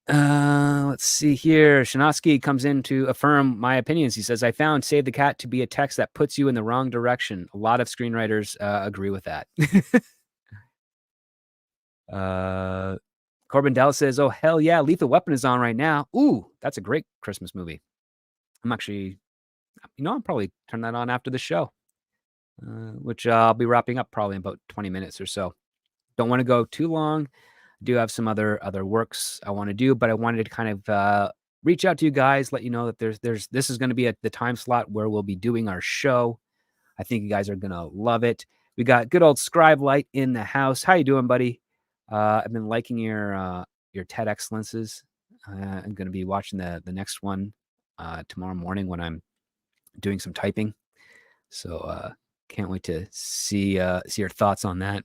Let's see here. Shanatsky comes in to affirm my opinions. He says, I found Save the Cat to be a text that puts you in the wrong direction. A lot of screenwriters agree with that. Corbin Dell says, oh, hell yeah, Lethal Weapon is on right now. Ooh, that's a great Christmas movie. I'm actually, I'll probably turn that on after the show, which I'll be wrapping up probably in about 20 minutes or so. Don't want to go too long. Do have some other works I want to do, but I wanted to kind of reach out to you guys, let you know that this is going to be at the time slot where we'll be doing our show. I think you guys are going to love it. We got good old Scribe Light in the house. How you doing, buddy? I've been liking your TED Excellences. I'm going to be watching the next one tomorrow morning when I'm doing some typing. So can't wait to see your thoughts on that.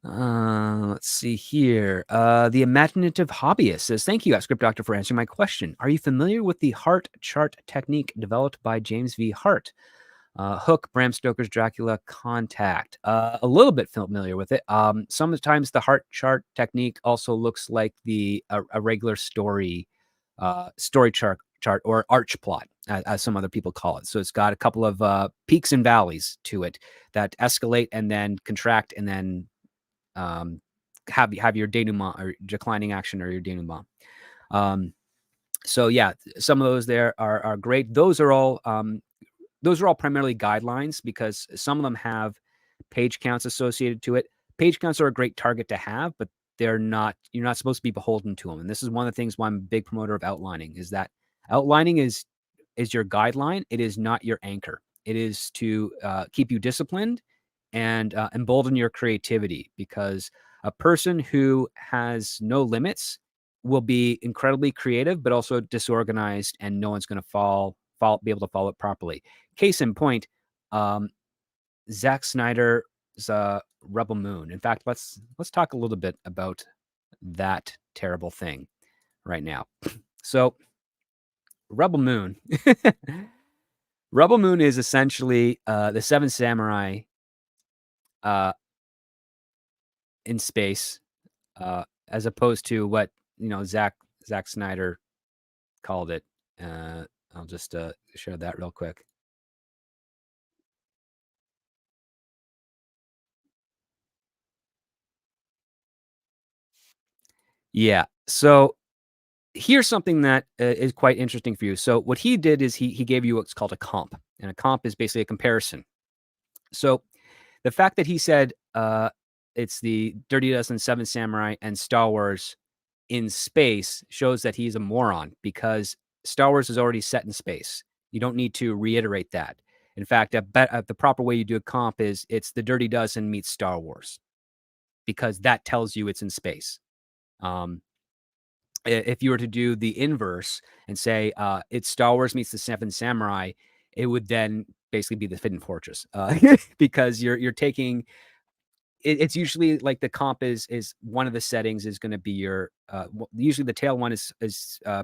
Let's see here. The Imaginative Hobbyist says, thank you, Script Doctor, for answering my question. Are you familiar with the heart chart technique developed by James V. Hart? Hook, Bram Stoker's Dracula, Contact. A little bit familiar with it. Sometimes the heart chart technique also looks like a regular story chart or arch plot, as some other people call it. So it's got a couple of peaks and valleys to it that escalate and then contract and then have your denouement or declining action or your denouement. So yeah, some of those there are great. Those are all primarily guidelines because some of them have page counts associated to it. Page counts are a great target to have, but you're not supposed to be beholden to them. And this is one of the things why I'm a big promoter of outlining, is that outlining is your guideline. It is not your anchor. It is to keep you disciplined and embolden your creativity, because a person who has no limits will be incredibly creative, but also disorganized, and no one's going to be able to follow it properly. Case in point, Zack Snider's Rebel Moon. In fact, let's talk a little bit about that terrible thing right now. So, Rebel Moon. Rebel Moon is essentially the Seven Samurai in space, as opposed to what Zack Snider called it. I'll just share that real quick. Yeah. So here's something that is quite interesting for you. So what he did is he gave you what's called a comp, and a comp is basically a comparison. So the fact that he said it's the Dirty Dozen, Seven Samurai, and Star Wars in space shows that he's a moron, because Star Wars is already set in space. You don't need to reiterate that. In fact, the proper way you do a comp is it's the Dirty Dozen meets Star Wars, because that tells you it's in space. If you were to do the inverse and say it's Star Wars meets the Seven Samurai, it would then basically be the Hidden Fortress, because you're taking it's usually like the comp is one of the settings is going to be your usually the tail one is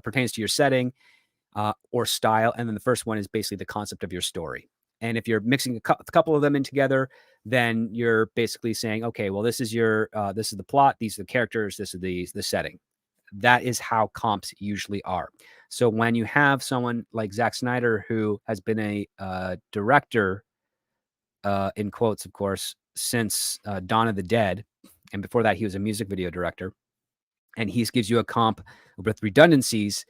pertains to your setting or style, and then the first one is basically the concept of your story. And if you're mixing a couple of them in together, then you're basically saying, okay, well, this is the plot, these are the characters, this is the setting. that is how comps usually are. So when you have someone like Zack Snyder, who has been a director, in quotes, of course, since Dawn of the Dead, and before that he was a music video director, and he gives you a comp with redundancies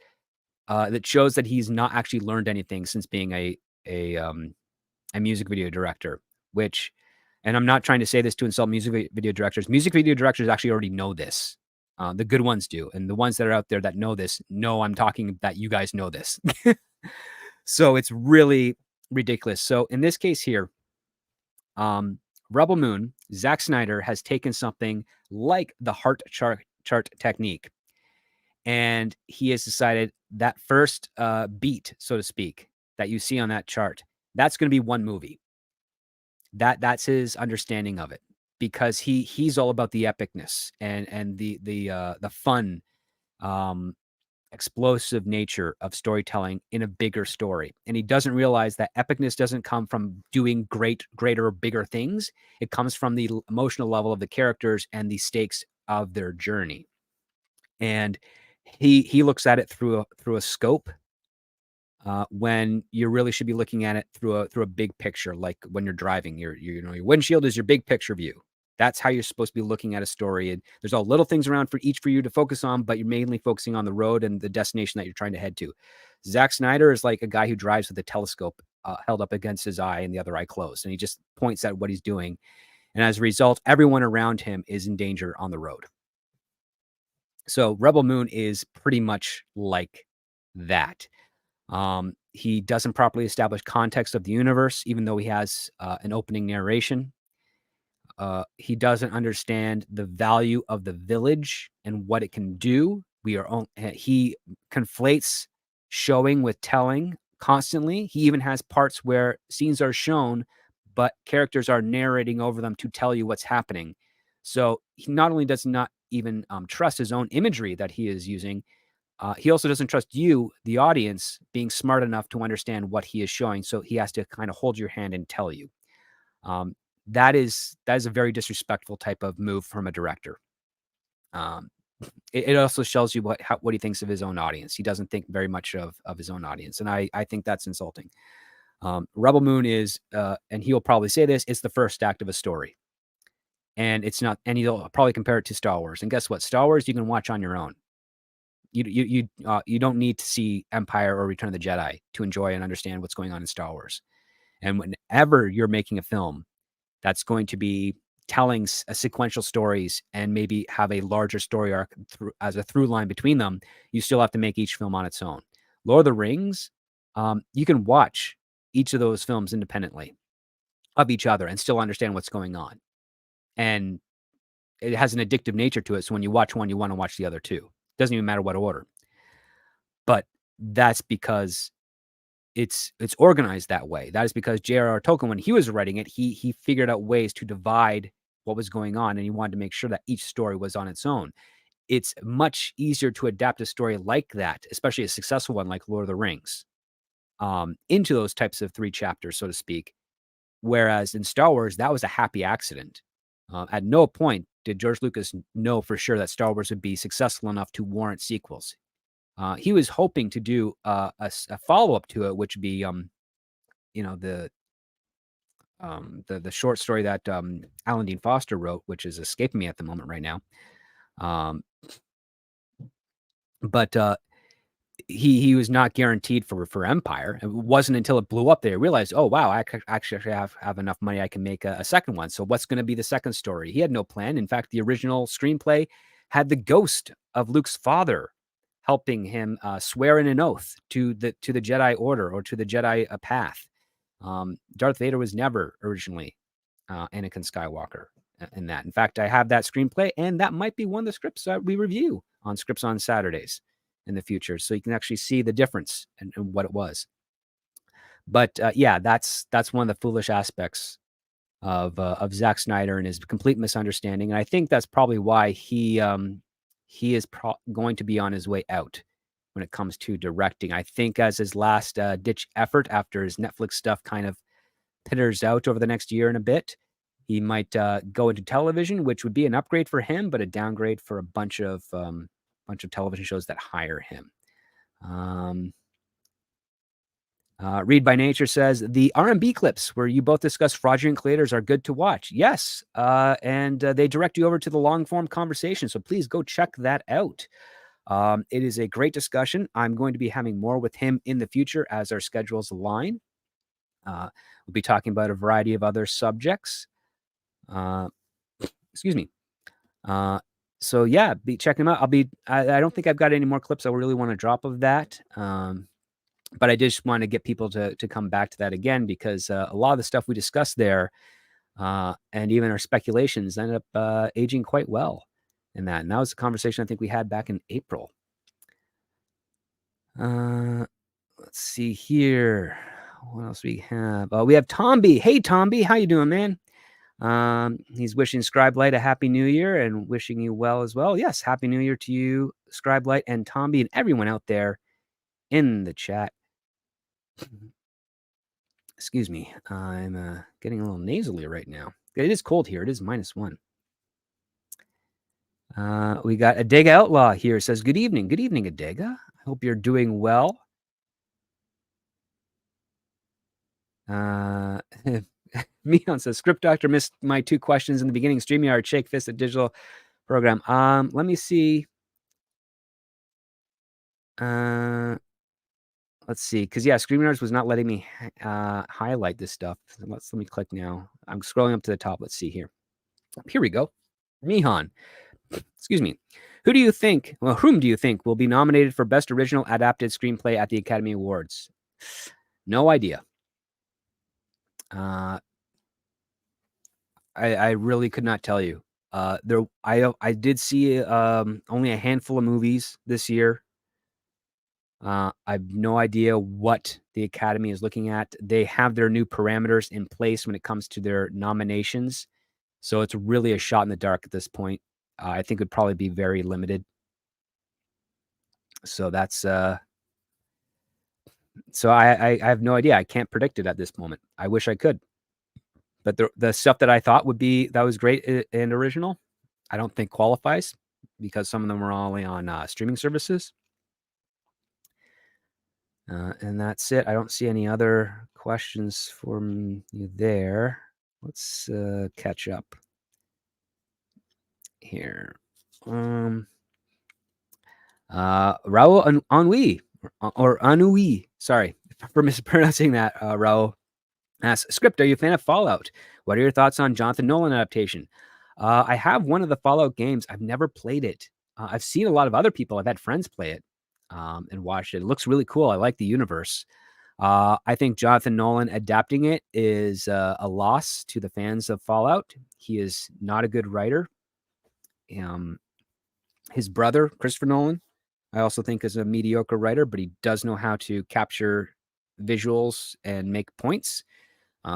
that shows that he's not actually learned anything since being a music video director. Which, and I'm not trying to say this to insult music video directors. Music video directors actually already know this. The good ones do, and the ones that are out there that know this know I'm talking that you guys know this. So it's really ridiculous. So in this case here, Rebel Moon, Zack Snyder has taken something like the heart chart technique, and he has decided that first beat, so to speak, that you see on that chart, that's going to be one movie. That's his understanding of it, because he's all about the epicness and the fun, explosive nature of storytelling in a bigger story. And he doesn't realize that epicness doesn't come from doing greater, bigger things. It comes from the emotional level of the characters and the stakes of their journey. And he looks at it through a scope, when you really should be looking at it through a big picture. Like when you're driving, your windshield is your big picture view. That's how you're supposed to be looking at a story. And there's all little things around for you to focus on, but you're mainly focusing on the road and the destination that you're trying to head to. Zack Snyder is like a guy who drives with a telescope held up against his eye and the other eye closed, and he just points at what he's doing. And as a result, everyone around him is in danger on the road. So Rebel Moon is pretty much like that. He doesn't properly establish context of the universe, even though he has an opening narration. He doesn't understand the value of the village and what it can do. He conflates showing with telling constantly. He even has parts where scenes are shown, but characters are narrating over them to tell you what's happening. So he not only does not even trust his own imagery that he is using, he also doesn't trust you, the audience, being smart enough to understand what he is showing. So he has to kind of hold your hand and tell you. That is a very disrespectful type of move from a director. It also shows you what he thinks of his own audience. He doesn't think very much of his own audience, and I think that's insulting. Rebel Moon is, and he'll probably say this, it's the first act of a story, and it's not. And he'll probably compare it to Star Wars. And guess what? Star Wars you can watch on your own. You don't need to see Empire or Return of the Jedi to enjoy and understand what's going on in Star Wars. And whenever you're making a film that's going to be telling sequential stories and maybe have a larger story arc as a through line between them, you still have to make each film on its own. Lord of the Rings, you can watch each of those films independently of each other and still understand what's going on. And it has an addictive nature to it. So when you watch one, you want to watch the other two. Doesn't even matter what order. But that's because it's organized that way. That is because J.R.R. Tolkien, when he was writing it, he figured out ways to divide what was going on, and he wanted to make sure that each story was on its own. It's much easier to adapt a story like that, especially a successful one like Lord of the Rings, into those types of 3 chapters, so to speak. Whereas in Star Wars, that was a happy accident. At no point did George Lucas know for sure that Star Wars would be successful enough to warrant sequels. He was hoping to do a follow-up to it, which would be, the short story that Alan Dean Foster wrote, which is escaping me at the moment right now. But he was not guaranteed for Empire. It wasn't until it blew up they realized, oh wow, I actually have enough money, I can make a second one. So what's going to be the second story? He had no plan. In fact, the original screenplay had the ghost of Luke's father helping him swear in an oath to the Jedi Order or to the Jedi path. Darth Vader was never originally Anakin Skywalker in that. In fact, I have that screenplay, and that might be one of the scripts that we review on Scripts on Saturdays in the future, so you can actually see the difference and what it was. But yeah, that's one of the foolish aspects of Zack Snyder and his complete misunderstanding. And I think that's probably why he is going to be on his way out when it comes to directing. I think as his last ditch effort after his Netflix stuff kind of pitters out over the next year and a bit, he might go into television, which would be an upgrade for him, but a downgrade for a bunch of bunch of television shows that hire him. Read by Nature says the R&B clips where you both discuss fraudulent creators are good to watch. Yes, and they direct you over to the long form conversation. So please go check that out. It is a great discussion. I'm going to be having more with him in the future as our schedules align. We'll be talking about a variety of other subjects. Excuse me. So yeah, be checking them out. I don't think I've got any more clips I really want to drop of that. But I just want to get people to come back to that again, because a lot of the stuff we discussed there, and even our speculations, ended up aging quite well in that. And that was a conversation I think we had back in April. Let's see here. What else we have? We have Tomby. Hey, Tomby, how you doing, man? He's wishing Scribelight a happy new year and wishing you well as well. Yes, happy new year to you, Scribelight and Tomby and everyone out there in the chat. Excuse me. I'm getting a little nasally right now. It is cold here. It is -1. We got Adega Outlaw here. Says, good evening. Good evening, Adega. I hope you're doing well. Mion says, Script Doctor missed my 2 questions in the beginning. StreamYard, Shake Fist, a digital program. Let me see. Let's see, because yeah, StreamYards was not letting me highlight this stuff. Let me click now. I'm scrolling up to the top. Let's see here. Here we go. Mihan. Excuse me. Whom do you think will be nominated for Best Original Adapted Screenplay at the Academy Awards? No idea. I really could not tell you. I did see only a handful of movies this year. I have no idea what the Academy is looking at. They have their new parameters in place when it comes to their nominations. So it's really a shot in the dark at this point. I think it would probably be very limited. So that's so I have no idea. I can't predict it at this moment. I wish I could. But the stuff that I thought that was great and original, I don't think qualifies, because some of them are only on streaming services. And that's it. I don't see any other questions from you there. Let's catch up here. Raul Ennui, or Ennui, sorry for mispronouncing that, Raul asks, Script, are you a fan of Fallout? What are your thoughts on Jonathan Nolan adaptation? I have one of the Fallout games. I've never played it. I've seen a lot of other people. I've had friends play it and watched it. It looks really cool. I like the universe. I think Jonathan Nolan adapting it is a loss to the fans of Fallout. He is not a good writer. His brother, Christopher Nolan, I also think is a mediocre writer, but he does know how to capture visuals and make points.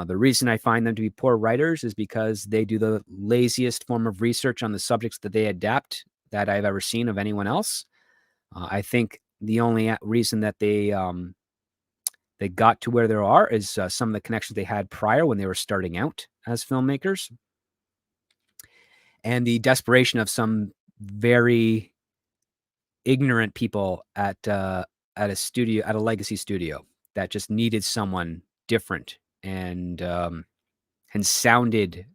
The reason I find them to be poor writers is because they do the laziest form of research on the subjects that they adapt that I've ever seen of anyone else. I think the only reason that they got to where they are is some of the connections they had prior when they were starting out as filmmakers, and the desperation of some very ignorant people at a studio, at a legacy studio, that just needed someone different and sounded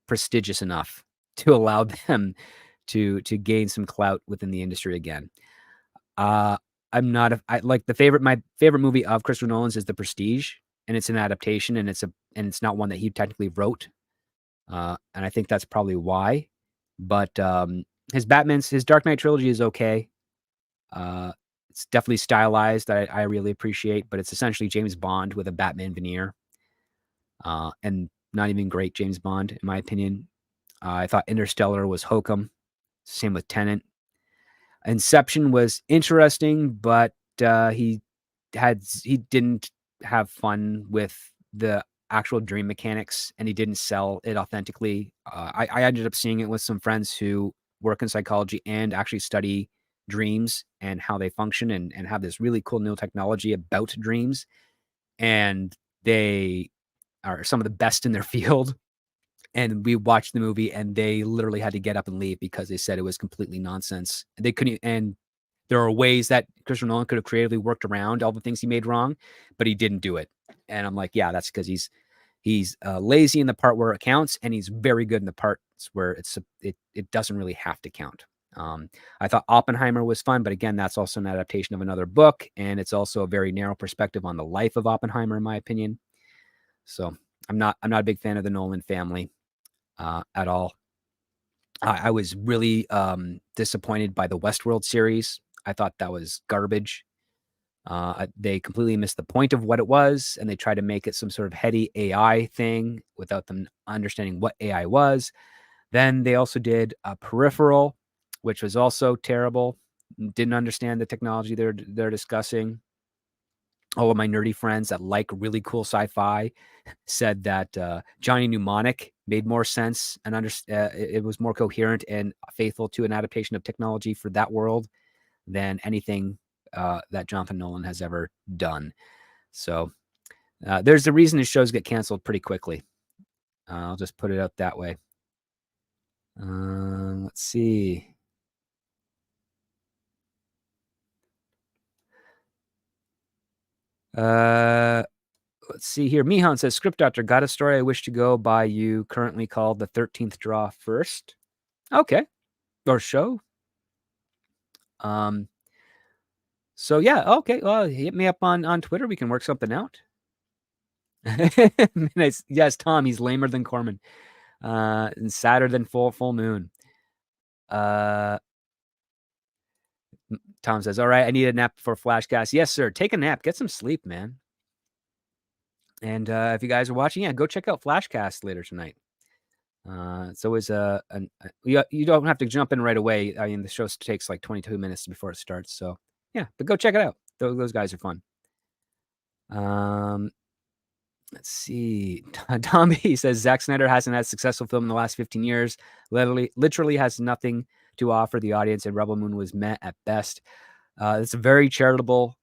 prestigious enough to allow them to gain some clout within the industry again. I'm not my favorite movie of Christopher Nolan's is The Prestige, and it's an adaptation, and it's not one that he technically wrote. And I think that's probably why. But his Dark Knight trilogy is okay. It's definitely stylized. I really appreciate, but it's essentially James Bond with a Batman veneer. And not even great James Bond, in my opinion. I thought Interstellar was hokum. Same with Tenet. Inception was interesting, but he didn't have fun with the actual dream mechanics, and he didn't sell it authentically. I ended up seeing it with some friends who work in psychology and actually study dreams and how they function, and have this really cool new technology about dreams. And they are some of the best in their field. And we watched the movie, and they literally had to get up and leave because they said it was completely nonsense. They couldn't, and there are ways that Christopher Nolan could have creatively worked around all the things he made wrong, but he didn't do it. And I'm like, yeah, that's because he's lazy in the part where it counts, and he's very good in the parts where it doesn't really have to count. I thought Oppenheimer was fun, but again, that's also an adaptation of another book, and it's also a very narrow perspective on the life of Oppenheimer, in my opinion. So I'm not a big fan of the Nolan family at all. I was really disappointed by the Westworld series. I thought that was garbage. They completely missed the point of what it was, and they tried to make it some sort of heady AI thing without them understanding what AI was. Then they also did a Peripheral, which was also terrible. Didn't understand the technology they're discussing. All of my nerdy friends that like really cool sci-fi said that Johnny Mnemonic made more sense and it was more coherent and faithful to an adaptation of technology for that world than anything that Jonathan Nolan has ever done. So there's the reason his shows get canceled pretty quickly. I'll just put it out that way. Let's see. Let's see here. Mihan says, Script Doctor, got a story I wish to go by you, currently called The 13th Draw First. Okay. Or show. So yeah, okay. Well, hit me up on Twitter. We can work something out. Nice. Yes, Tom, he's lamer than Corman. And sadder than full moon. Tom says, all right, I need a nap before Flashcast. Yes, sir. Take a nap. Get some sleep, man. And if you guys are watching, yeah, go check out Flashcast later tonight. It's always you don't have to jump in right away. I mean, the show takes like 22 minutes before it starts. So yeah, but go check it out. Those guys are fun. Let's see. Tommy says Zack Snyder hasn't had a successful film in the last 15 years. Literally has nothing to offer the audience, and Rebel Moon was met at best. It's a very charitable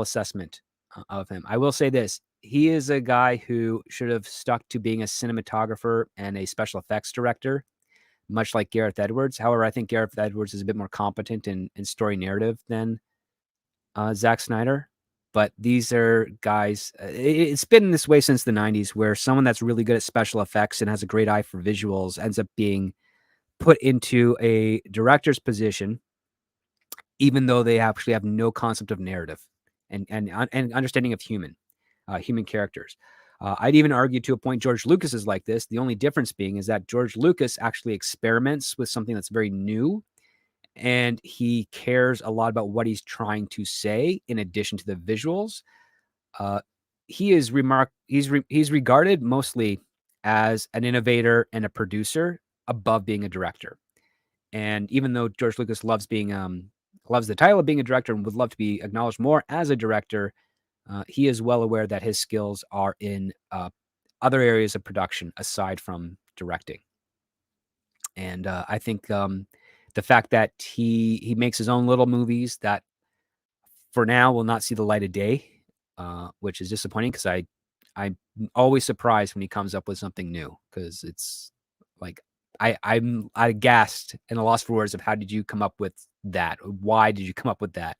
assessment of him. I will say this. He is a guy who should have stuck to being a cinematographer and a special effects director, much like Gareth Edwards. However, I think Gareth Edwards is a bit more competent in story narrative than Zack Snyder. But these are guys, it's been this way since the 90s, where someone that's really good at special effects and has a great eye for visuals ends up being put into a director's position, even though they actually have no concept of narrative and understanding of human characters. I'd even argue to a point George Lucas is like this. The only difference being is that George Lucas actually experiments with something that's very new, and he cares a lot about what he's trying to say in addition to the visuals. He's regarded mostly as an innovator and a producer above being a director. And even though George Lucas loves the title of being a director and would love to be acknowledged more as a director, he is well aware that his skills are in other areas of production aside from directing. And I think the fact that he makes his own little movies that for now will not see the light of day, which is disappointing because I'm always surprised when he comes up with something new, because it's like I'm aghast and a loss for words of how did you come up with that? Why did you come up with that?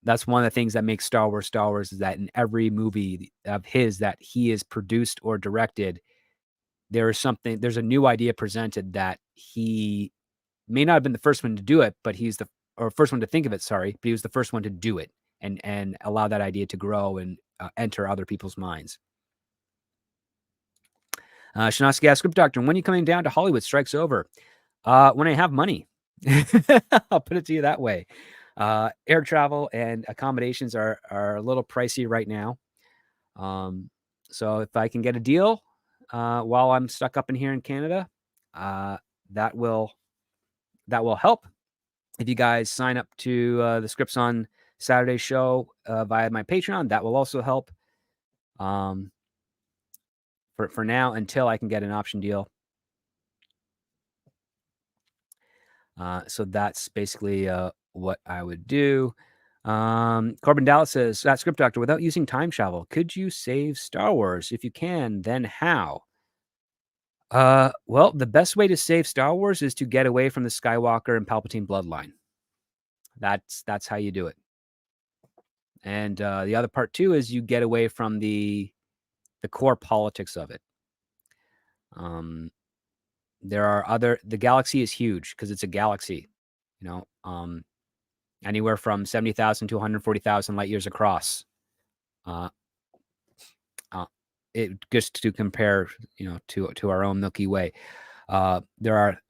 That's one of the things that makes Star Wars is that in every movie of his that he is produced or directed, there's a new idea presented that he may not have been the first one to do it, but first one to think of it, sorry, but he was the first one to do it and allow that idea to grow and enter other people's minds. Shinosky asks, Script Doctor, when are you coming down to Hollywood? Strike's over. When I have money. I'll put it to you that way. Air travel and accommodations are a little pricey right now. So if I can get a deal while I'm stuck up in here in Canada, that will help. If you guys sign up to the Scripts on Saturday show via my Patreon, that will also help. For now, until I can get an option deal. So that's basically what I would do. Corbin Dallas says, that Script Doctor, without using time travel, could you save Star Wars? If you can, then how? Well, the best way to save Star Wars is to get away from the Skywalker and Palpatine bloodline. That's how you do it. And the other part too is you get away from the core politics of it. There are the galaxy is huge because it's a galaxy, anywhere from 70,000 to 140,000 light years across. It just to compare, to our own Milky Way. There are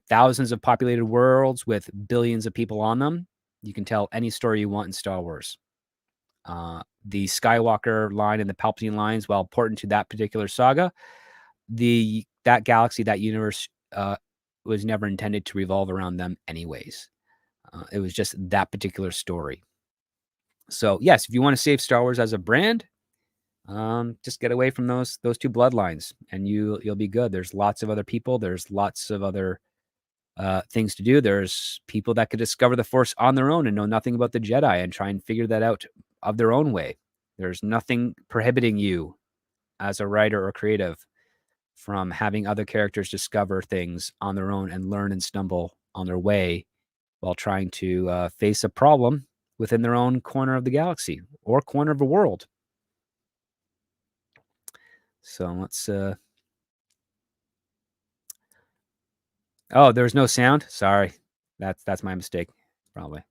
thousands of populated worlds with billions of people on them. You can tell any story you want in Star Wars. The Skywalker line and the Palpatine lines, while important to that particular saga, that galaxy, that universe, was never intended to revolve around them anyways. It was just that particular story. So yes, if you want to save Star Wars as a brand, just get away from those two bloodlines, and you'll be good. There's lots of other people. There's lots of other things to do. There's people that could discover the Force on their own and know nothing about the Jedi and try and figure that out of their own way. There's nothing prohibiting you as a writer or creative from having other characters discover things on their own and learn and stumble on their way while trying to face a problem within their own corner of the galaxy or corner of the world. So let's... Oh, there's no sound? Sorry. That's my mistake, probably.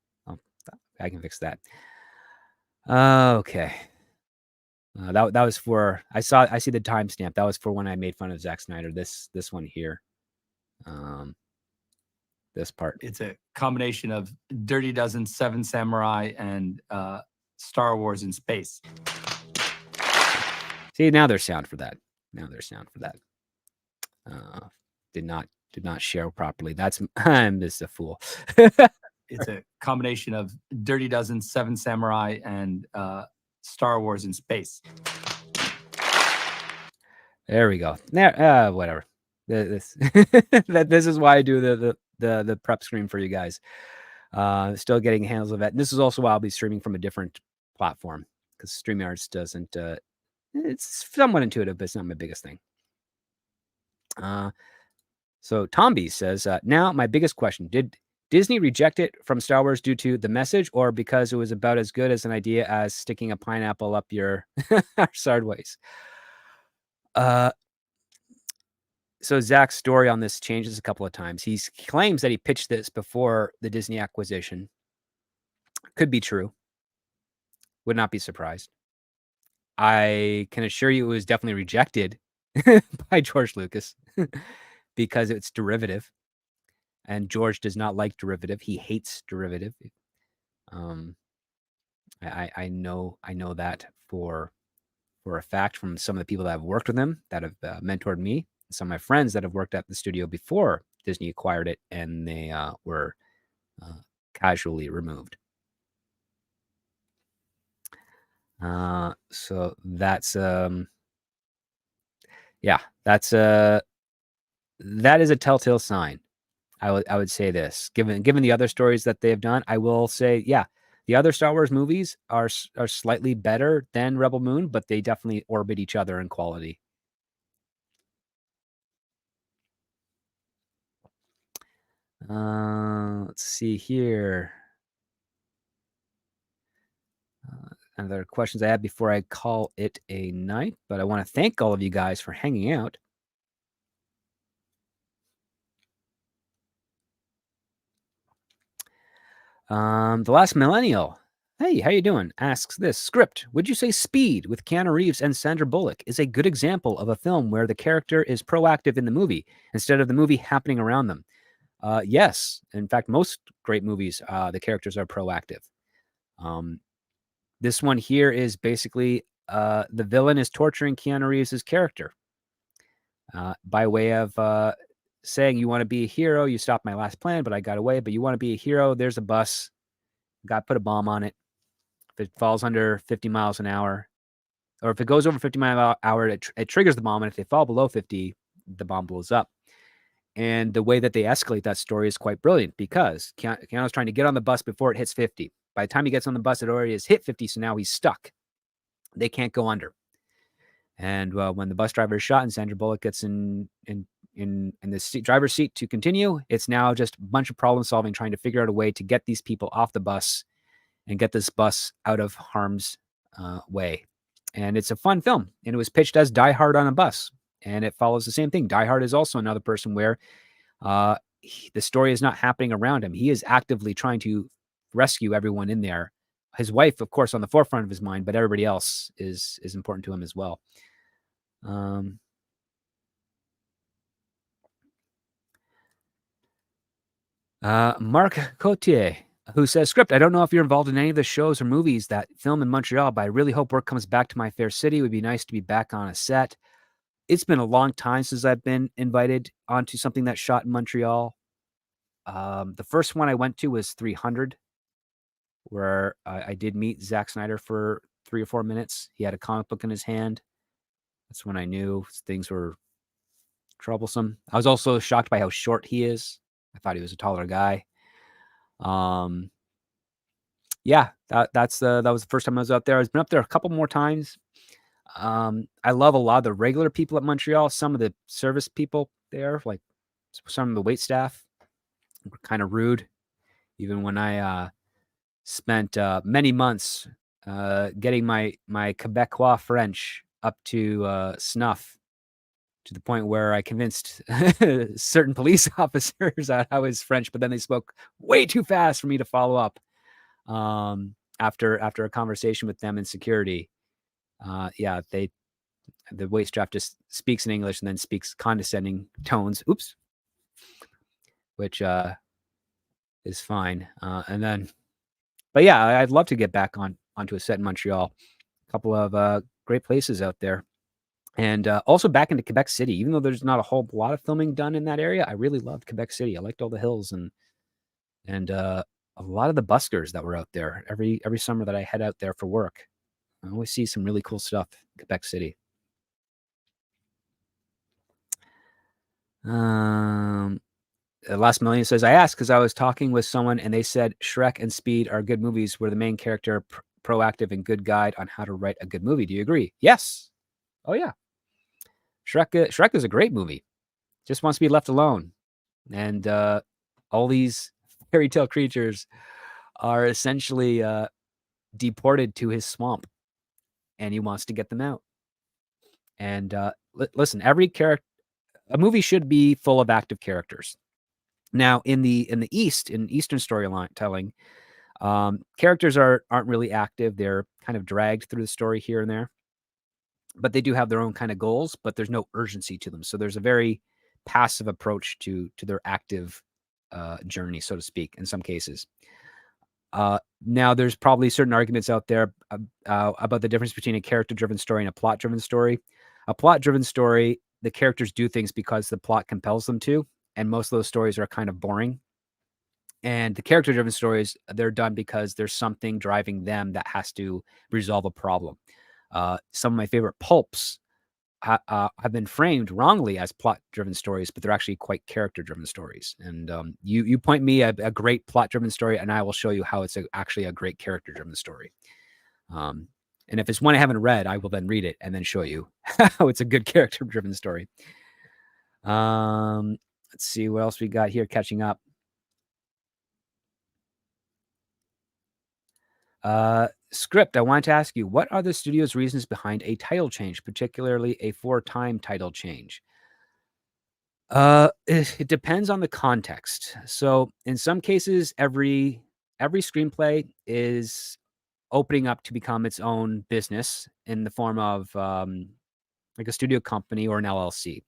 I can fix that. Okay. That was for... I see the timestamp. That was for when I made fun of Zack Snider. This one here. This part.
It's a combination of Dirty Dozen, Seven Samurai, and Star Wars in space.
See, now there's sound for that. Did not share properly. I'm just a fool.
It's a combination of Dirty Dozen, Seven Samurai, and Star Wars in space.
There we go. There, whatever. This is why I do the prep screen for you guys. Still getting handles of it. And this is also why I'll be streaming from a different platform, because StreamYards doesn't. It's somewhat intuitive, but it's not my biggest thing. So Tomby says, now my biggest question: did Disney reject it from Star Wars due to the message, or because it was about as good as an idea as sticking a pineapple up your sideways? So Zach's story on this changes a couple of times. He claims that he pitched this before the Disney acquisition. Could be true. Would not be surprised. I can assure you it was definitely rejected by George Lucas because it's derivative. And George does not like derivative. He hates derivative. I know that for a fact from some of the people that have worked with him, that have mentored me. Some of my friends that have worked at the studio before Disney acquired it, and they were casually removed. So that's that is a telltale sign. I would say this, given the other stories that they have done, I will say, yeah, the other Star Wars movies are slightly better than Rebel Moon, but they definitely orbit each other in quality. Let's see here. Other questions I have before I call it a night, but I want to thank all of you guys for hanging out. The Last Millennial, hey, how you doing? Asks this script. Would you say Speed with Keanu Reeves and Sandra Bullock is a good example of a film where the character is proactive in the movie instead of the movie happening around them? Yes. In fact, most great movies, the characters are proactive. This one here is basically the villain is torturing Keanu Reeves' character by way of saying, you want to be a hero, you stopped my last plan, but I got away, but you want to be a hero, there's a bus, got put a bomb on it. If it falls under 50 miles an hour, or if it goes over 50 miles an hour, it triggers the bomb, and if they fall below 50, the bomb blows up. And the way that they escalate that story is quite brilliant, because Keanu's trying to get on the bus before it hits 50. By the time he gets on the bus, it already has hit 50, so now he's stuck. They can't go under. And when the bus driver is shot and Sandra Bullock gets in in the driver's seat to continue. It's now just a bunch of problem solving, trying to figure out a way to get these people off the bus and get this bus out of harm's way. And it's a fun film. And it was pitched as Die Hard on a bus. And it follows the same thing. Die Hard is also another person where the story is not happening around him. He is actively trying to rescue everyone in there. His wife, of course, on the forefront of his mind, but everybody else is important to him as well. Marc Cotier, who says, Script, I don't know if you're involved in any of the shows or movies that film in Montreal, but I really hope work comes back to my fair city. It would be nice to be back on a set. It's been a long time since I've been invited onto something that shot in Montreal. The first one I went to was 300, where I did meet Zack Snider for 3 or 4 minutes. He had a comic book in his hand. That's when I knew things were troublesome. I was also shocked by how short he is. I thought he was a taller guy. Yeah, that was the first time I was out there. I've been up there a couple more times. I love a lot of the regular people at Montreal. Some of the service people there, like some of the wait staff, were kind of rude. Even when I spent many months getting my Quebecois French up to snuff, to the point where I convinced certain police officers that I was French, but then they spoke way too fast for me to follow up. After a conversation with them in security, the wait staff just speaks in English and then speaks condescending tones. Oops, which is fine. But yeah, I'd love to get back onto a set in Montreal. A couple of great places out there. And also back into Quebec City, even though there's not a whole lot of filming done in that area, I really loved Quebec City. I liked all the hills and a lot of the buskers that were out there. Every summer that I head out there for work, I always see some really cool stuff in Quebec City. Last Million says, I asked because I was talking with someone and they said Shrek and Speed are good movies where the main character proactive and good guide on how to write a good movie. Do you agree? Yes. Oh yeah. Shrek is a great movie. Just wants to be left alone. And all these fairy tale creatures are essentially deported to his swamp. And he wants to get them out. And listen, every character, a movie should be full of active characters. Now, in the East, in Eastern storytelling, characters aren't really active. They're kind of dragged through the story here and there. But they do have their own kind of goals, but there's no urgency to them. So there's a very passive approach to their active journey, so to speak, in some cases. Now, there's probably certain arguments out there about the difference between a character-driven story and a plot-driven story. A plot-driven story, the characters do things because the plot compels them to, and most of those stories are kind of boring. And the character-driven stories, they're done because there's something driving them that has to resolve a problem. Some of my favorite pulps have been framed wrongly as plot-driven stories, but they're actually quite character-driven stories. And you point me a great plot-driven story, and I will show you how it's actually a great character-driven story. And if it's one I haven't read, I will then read it and then show you how it's a good character-driven story. Let's see what else we got here. Catching up. Script, I wanted to ask you, what are the studio's reasons behind a title change, particularly a 4-time title change? It depends on the context. So in some cases, every screenplay is opening up to become its own business in the form of like a studio company or an LLC.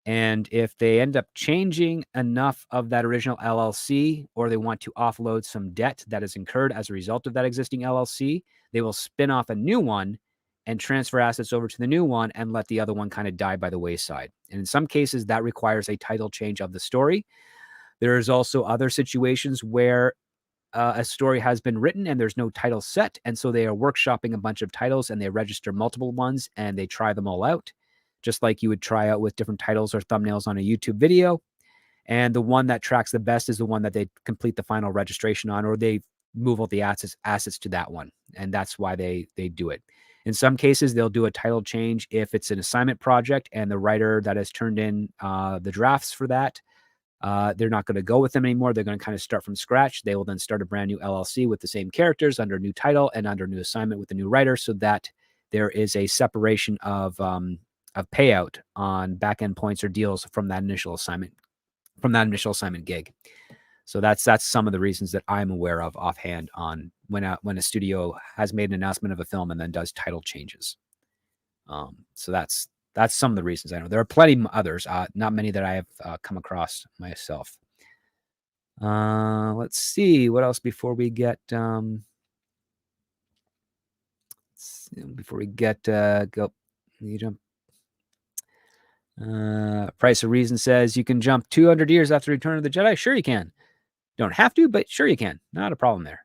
And if they end up changing enough of that original LLC, or they want to offload some debt that is incurred as a result of that existing LLC, they will spin off a new one and transfer assets over to the new one and let the other one kind of die by the wayside. And in some cases, that requires a title change of the story. There's also other situations where a story has been written and there's no title set. And so they are workshopping a bunch of titles and they register multiple ones and they try them all out, just like you would try out with different titles or thumbnails on a YouTube video. And the one that tracks the best is the one that they complete the final registration on, or they move all the assets to that one. And that's why they do it. In some cases, they'll do a title change if it's an assignment project and the writer that has turned in the drafts for that, they're not going to go with them anymore. They're going to kind of start from scratch. They will then start a brand new LLC with the same characters under a new title and under new assignment with the new writer, so that there is a separation of payout on back end points or deals from that initial assignment gig. So that's some of the reasons that I'm aware of offhand on when a studio has made an announcement of a film and then does title changes. So that's some of the reasons I know. There are plenty others, not many that I have come across myself. Let's see what else before we get go. You jump. Price of Reason says you can jump 200 years after Return of the Jedi. Sure you can. Don't have to, but sure you can. Not a problem there.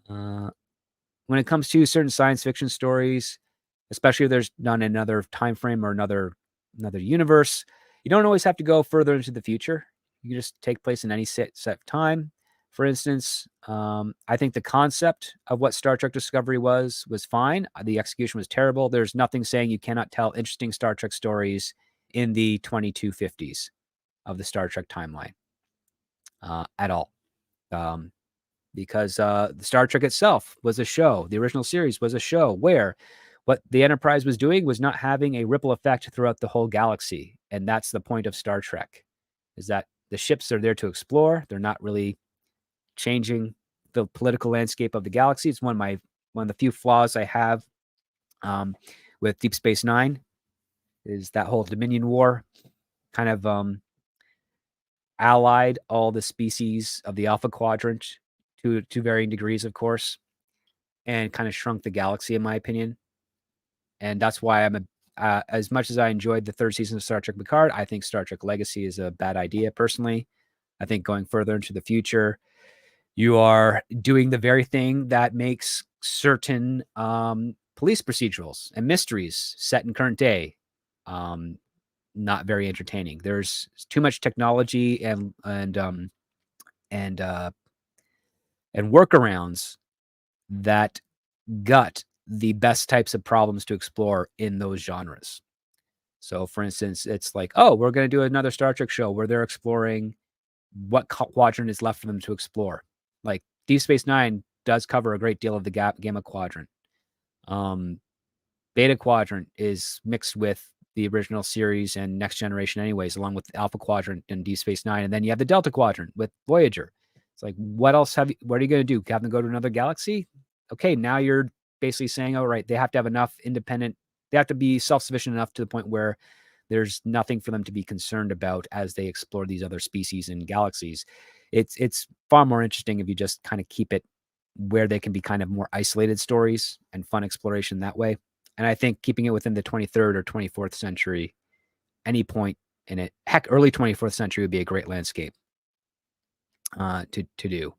When it comes to certain science fiction stories, especially if there's done another time frame or another universe, you don't always have to go further into the future. You can just take place in any set time. For instance, I think the concept of what Star Trek Discovery was fine. The execution was terrible. There's nothing saying you cannot tell interesting Star Trek stories in the 2250s of the Star Trek timeline at all. Because the Star Trek itself was a show. The original series was a show where what the Enterprise was doing was not having a ripple effect throughout the whole galaxy. And that's the point of Star Trek, is that the ships are there to explore. They're not really changing the political landscape of the galaxy. It's one of the few flaws I have with Deep Space Nine, is that whole Dominion War kind of allied all the species of the Alpha Quadrant to varying degrees, of course, and kind of shrunk the galaxy, in my opinion. And that's why I'm as much as I enjoyed the third season of Star Trek Picard, I think Star Trek Legacy is a bad idea, personally. I think going further into the future, you are doing the very thing that makes certain police procedurals and mysteries set in current day not very entertaining. There's too much technology and workarounds that gut the best types of problems to explore in those genres. So, for instance, it's like, oh, we're going to do another Star Trek show where they're exploring what quadrant is left for them to explore. Like Deep Space Nine does cover a great deal of the Gamma Quadrant. Beta Quadrant is mixed with the original series and Next Generation anyways, along with Alpha Quadrant and Deep Space Nine. And then you have the Delta Quadrant with Voyager. It's like, what else what are you going to do? Have them go to another galaxy? Okay, now you're basically saying, oh, right, they have to have enough independent, they have to be self-sufficient enough to the point where there's nothing for them to be concerned about as they explore these other species and galaxies. It's far more interesting if you just kind of keep it where they can be kind of more isolated stories and fun exploration that way. And I think keeping it within the 23rd or 24th century, any point in it, heck, early 24th century would be a great landscape to do.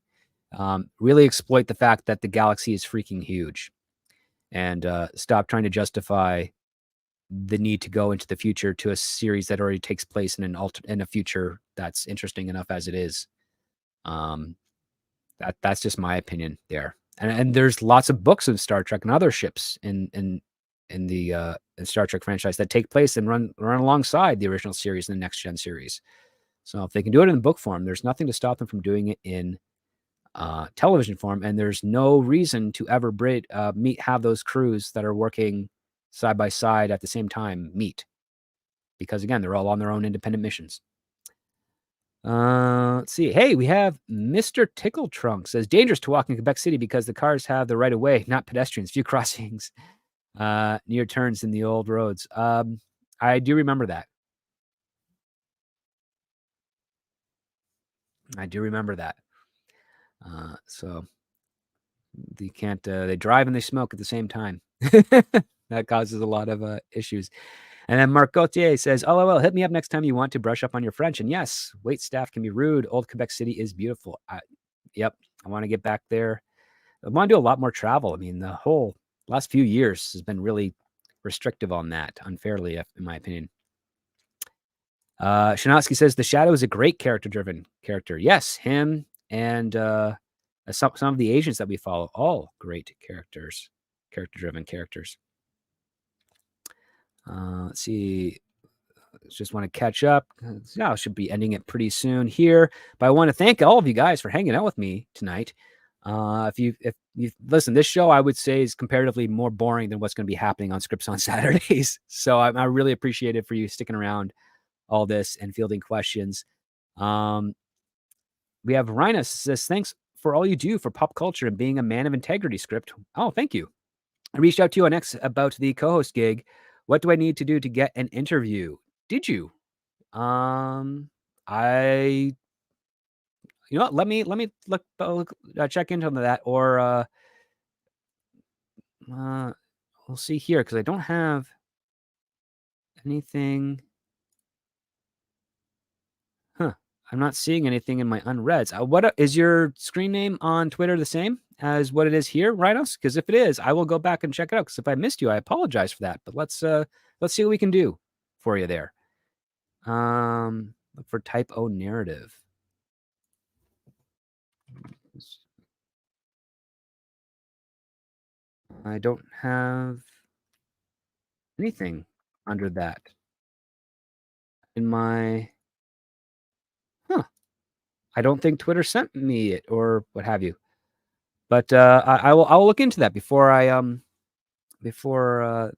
Really exploit the fact that the galaxy is freaking huge, and stop trying to justify the need to go into the future to a series that already takes place in a future that's interesting enough as it is. That's just my opinion there. And there's lots of books in Star Trek and other ships in the Star Trek franchise that take place and run alongside the original series and the Next Gen series. So if they can do it in book form, there's nothing to stop them from doing it in television form. And there's no reason to ever have those crews that are working side by side at the same time meet, because again, they're all on their own independent missions. Let's see. Hey, we have Mr. Tickle Trunk says dangerous to walk in Quebec City because the cars have the right of way, not pedestrians. Few crossings, near turns in the old roads. I do remember that. So they can't. They drive and they smoke at the same time. That causes a lot of issues. And then Marc Gauthier says, LOL, hit me up next time you want to brush up on your French. And yes, wait staff can be rude. Old Quebec City is beautiful. Yep, I want to get back there. I want to do a lot more travel. I mean, the whole last few years has been really restrictive on that, unfairly, in my opinion. Shanatsky says, The Shadow is a great character-driven character. Yes, him and some of the agents that we follow, all great characters. character-driven characters. Let's see. Just want to catch up. I should be ending it pretty soon here, but I want to thank all of you guys for hanging out with me tonight. If you listen, this show I would say is comparatively more boring than what's going to be happening on Scripts on Saturdays. So I really appreciate it for you sticking around all this and fielding questions. We have Rhinus says, thanks for all you do for pop culture and being a man of integrity, Script. Oh, thank you. I reached out to you on X about the co-host gig. What do I need to do to get an interview? Did you? You know what? Let me look check into that, or we'll see here because I don't have anything. Huh. I'm not seeing anything in my unreads. What is your screen name on Twitter the same as what it is here, Rhinos? Because if it is, I will go back and check it out. Because if I missed you, I apologize for that. But let's see what we can do for you there. Look for type O narrative. I don't have anything under that in my. I don't think Twitter sent me it or what have you. But I will look into that before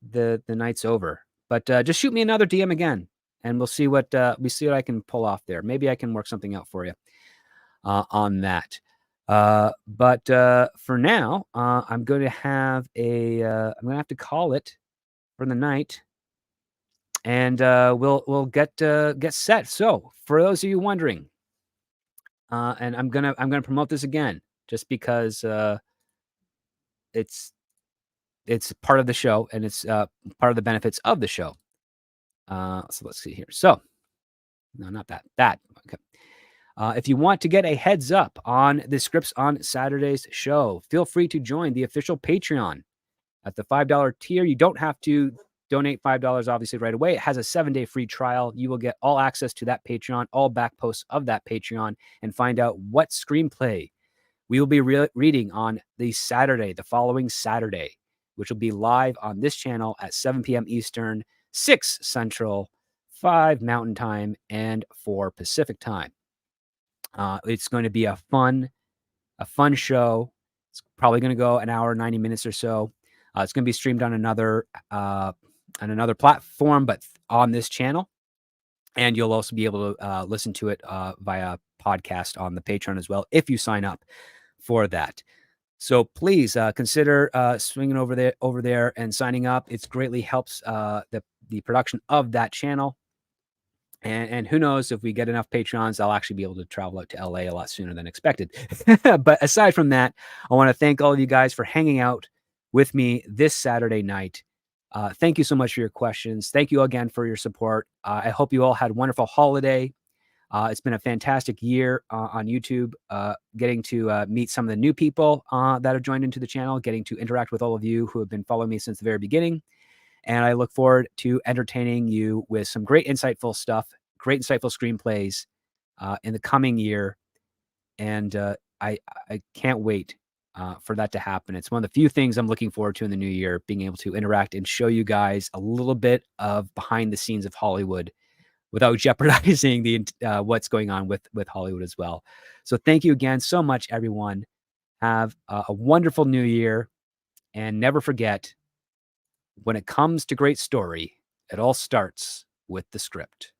the night's over. But just shoot me another DM again, and we'll see what I can pull off there. Maybe I can work something out for you on that. But for now, I'm going to have I'm going to have to call it for the night, and we'll get set. So for those of you wondering, and I'm gonna promote this again just because it's part of the show and it's part of the benefits of the show. So let's see here. So no, not that. Okay. If you want to get a heads up on the Scripts on Saturdays show, feel free to join the official Patreon. At the $5 tier, you don't have to donate $5 obviously right away. It has a 7-day free trial. You will get all access to that Patreon, all back posts of that Patreon, and find out what screenplay we will be reading on the following Saturday, which will be live on this channel at 7 p.m. Eastern, 6 Central, 5 Mountain Time, and 4 Pacific Time. It's going to be a fun show. It's probably going to go an hour, 90 minutes or so. It's going to be streamed on another platform, but on this channel. And you'll also be able to listen to it via podcast on the Patreon as well if you sign up for that. So please consider swinging over there and signing up. It greatly helps the production of that channel. And who knows, if we get enough Patreons, I'll actually be able to travel out to LA a lot sooner than expected. But aside from that, I want to thank all of you guys for hanging out with me this Saturday night. Thank you so much for your questions. Thank you again for your support. I hope you all had a wonderful holiday. It's been a fantastic year on YouTube, getting to meet some of the new people that have joined into the channel, getting to interact with all of you who have been following me since the very beginning. And I look forward to entertaining you with some great insightful stuff, great insightful screenplays in the coming year. And I can't wait for that to happen. It's one of the few things I'm looking forward to in the new year, being able to interact and show you guys a little bit of behind the scenes of Hollywood without jeopardizing the what's going on with Hollywood as well. So thank you again so much, everyone. Have a wonderful new year. And never forget, when it comes to great story, it all starts with the script.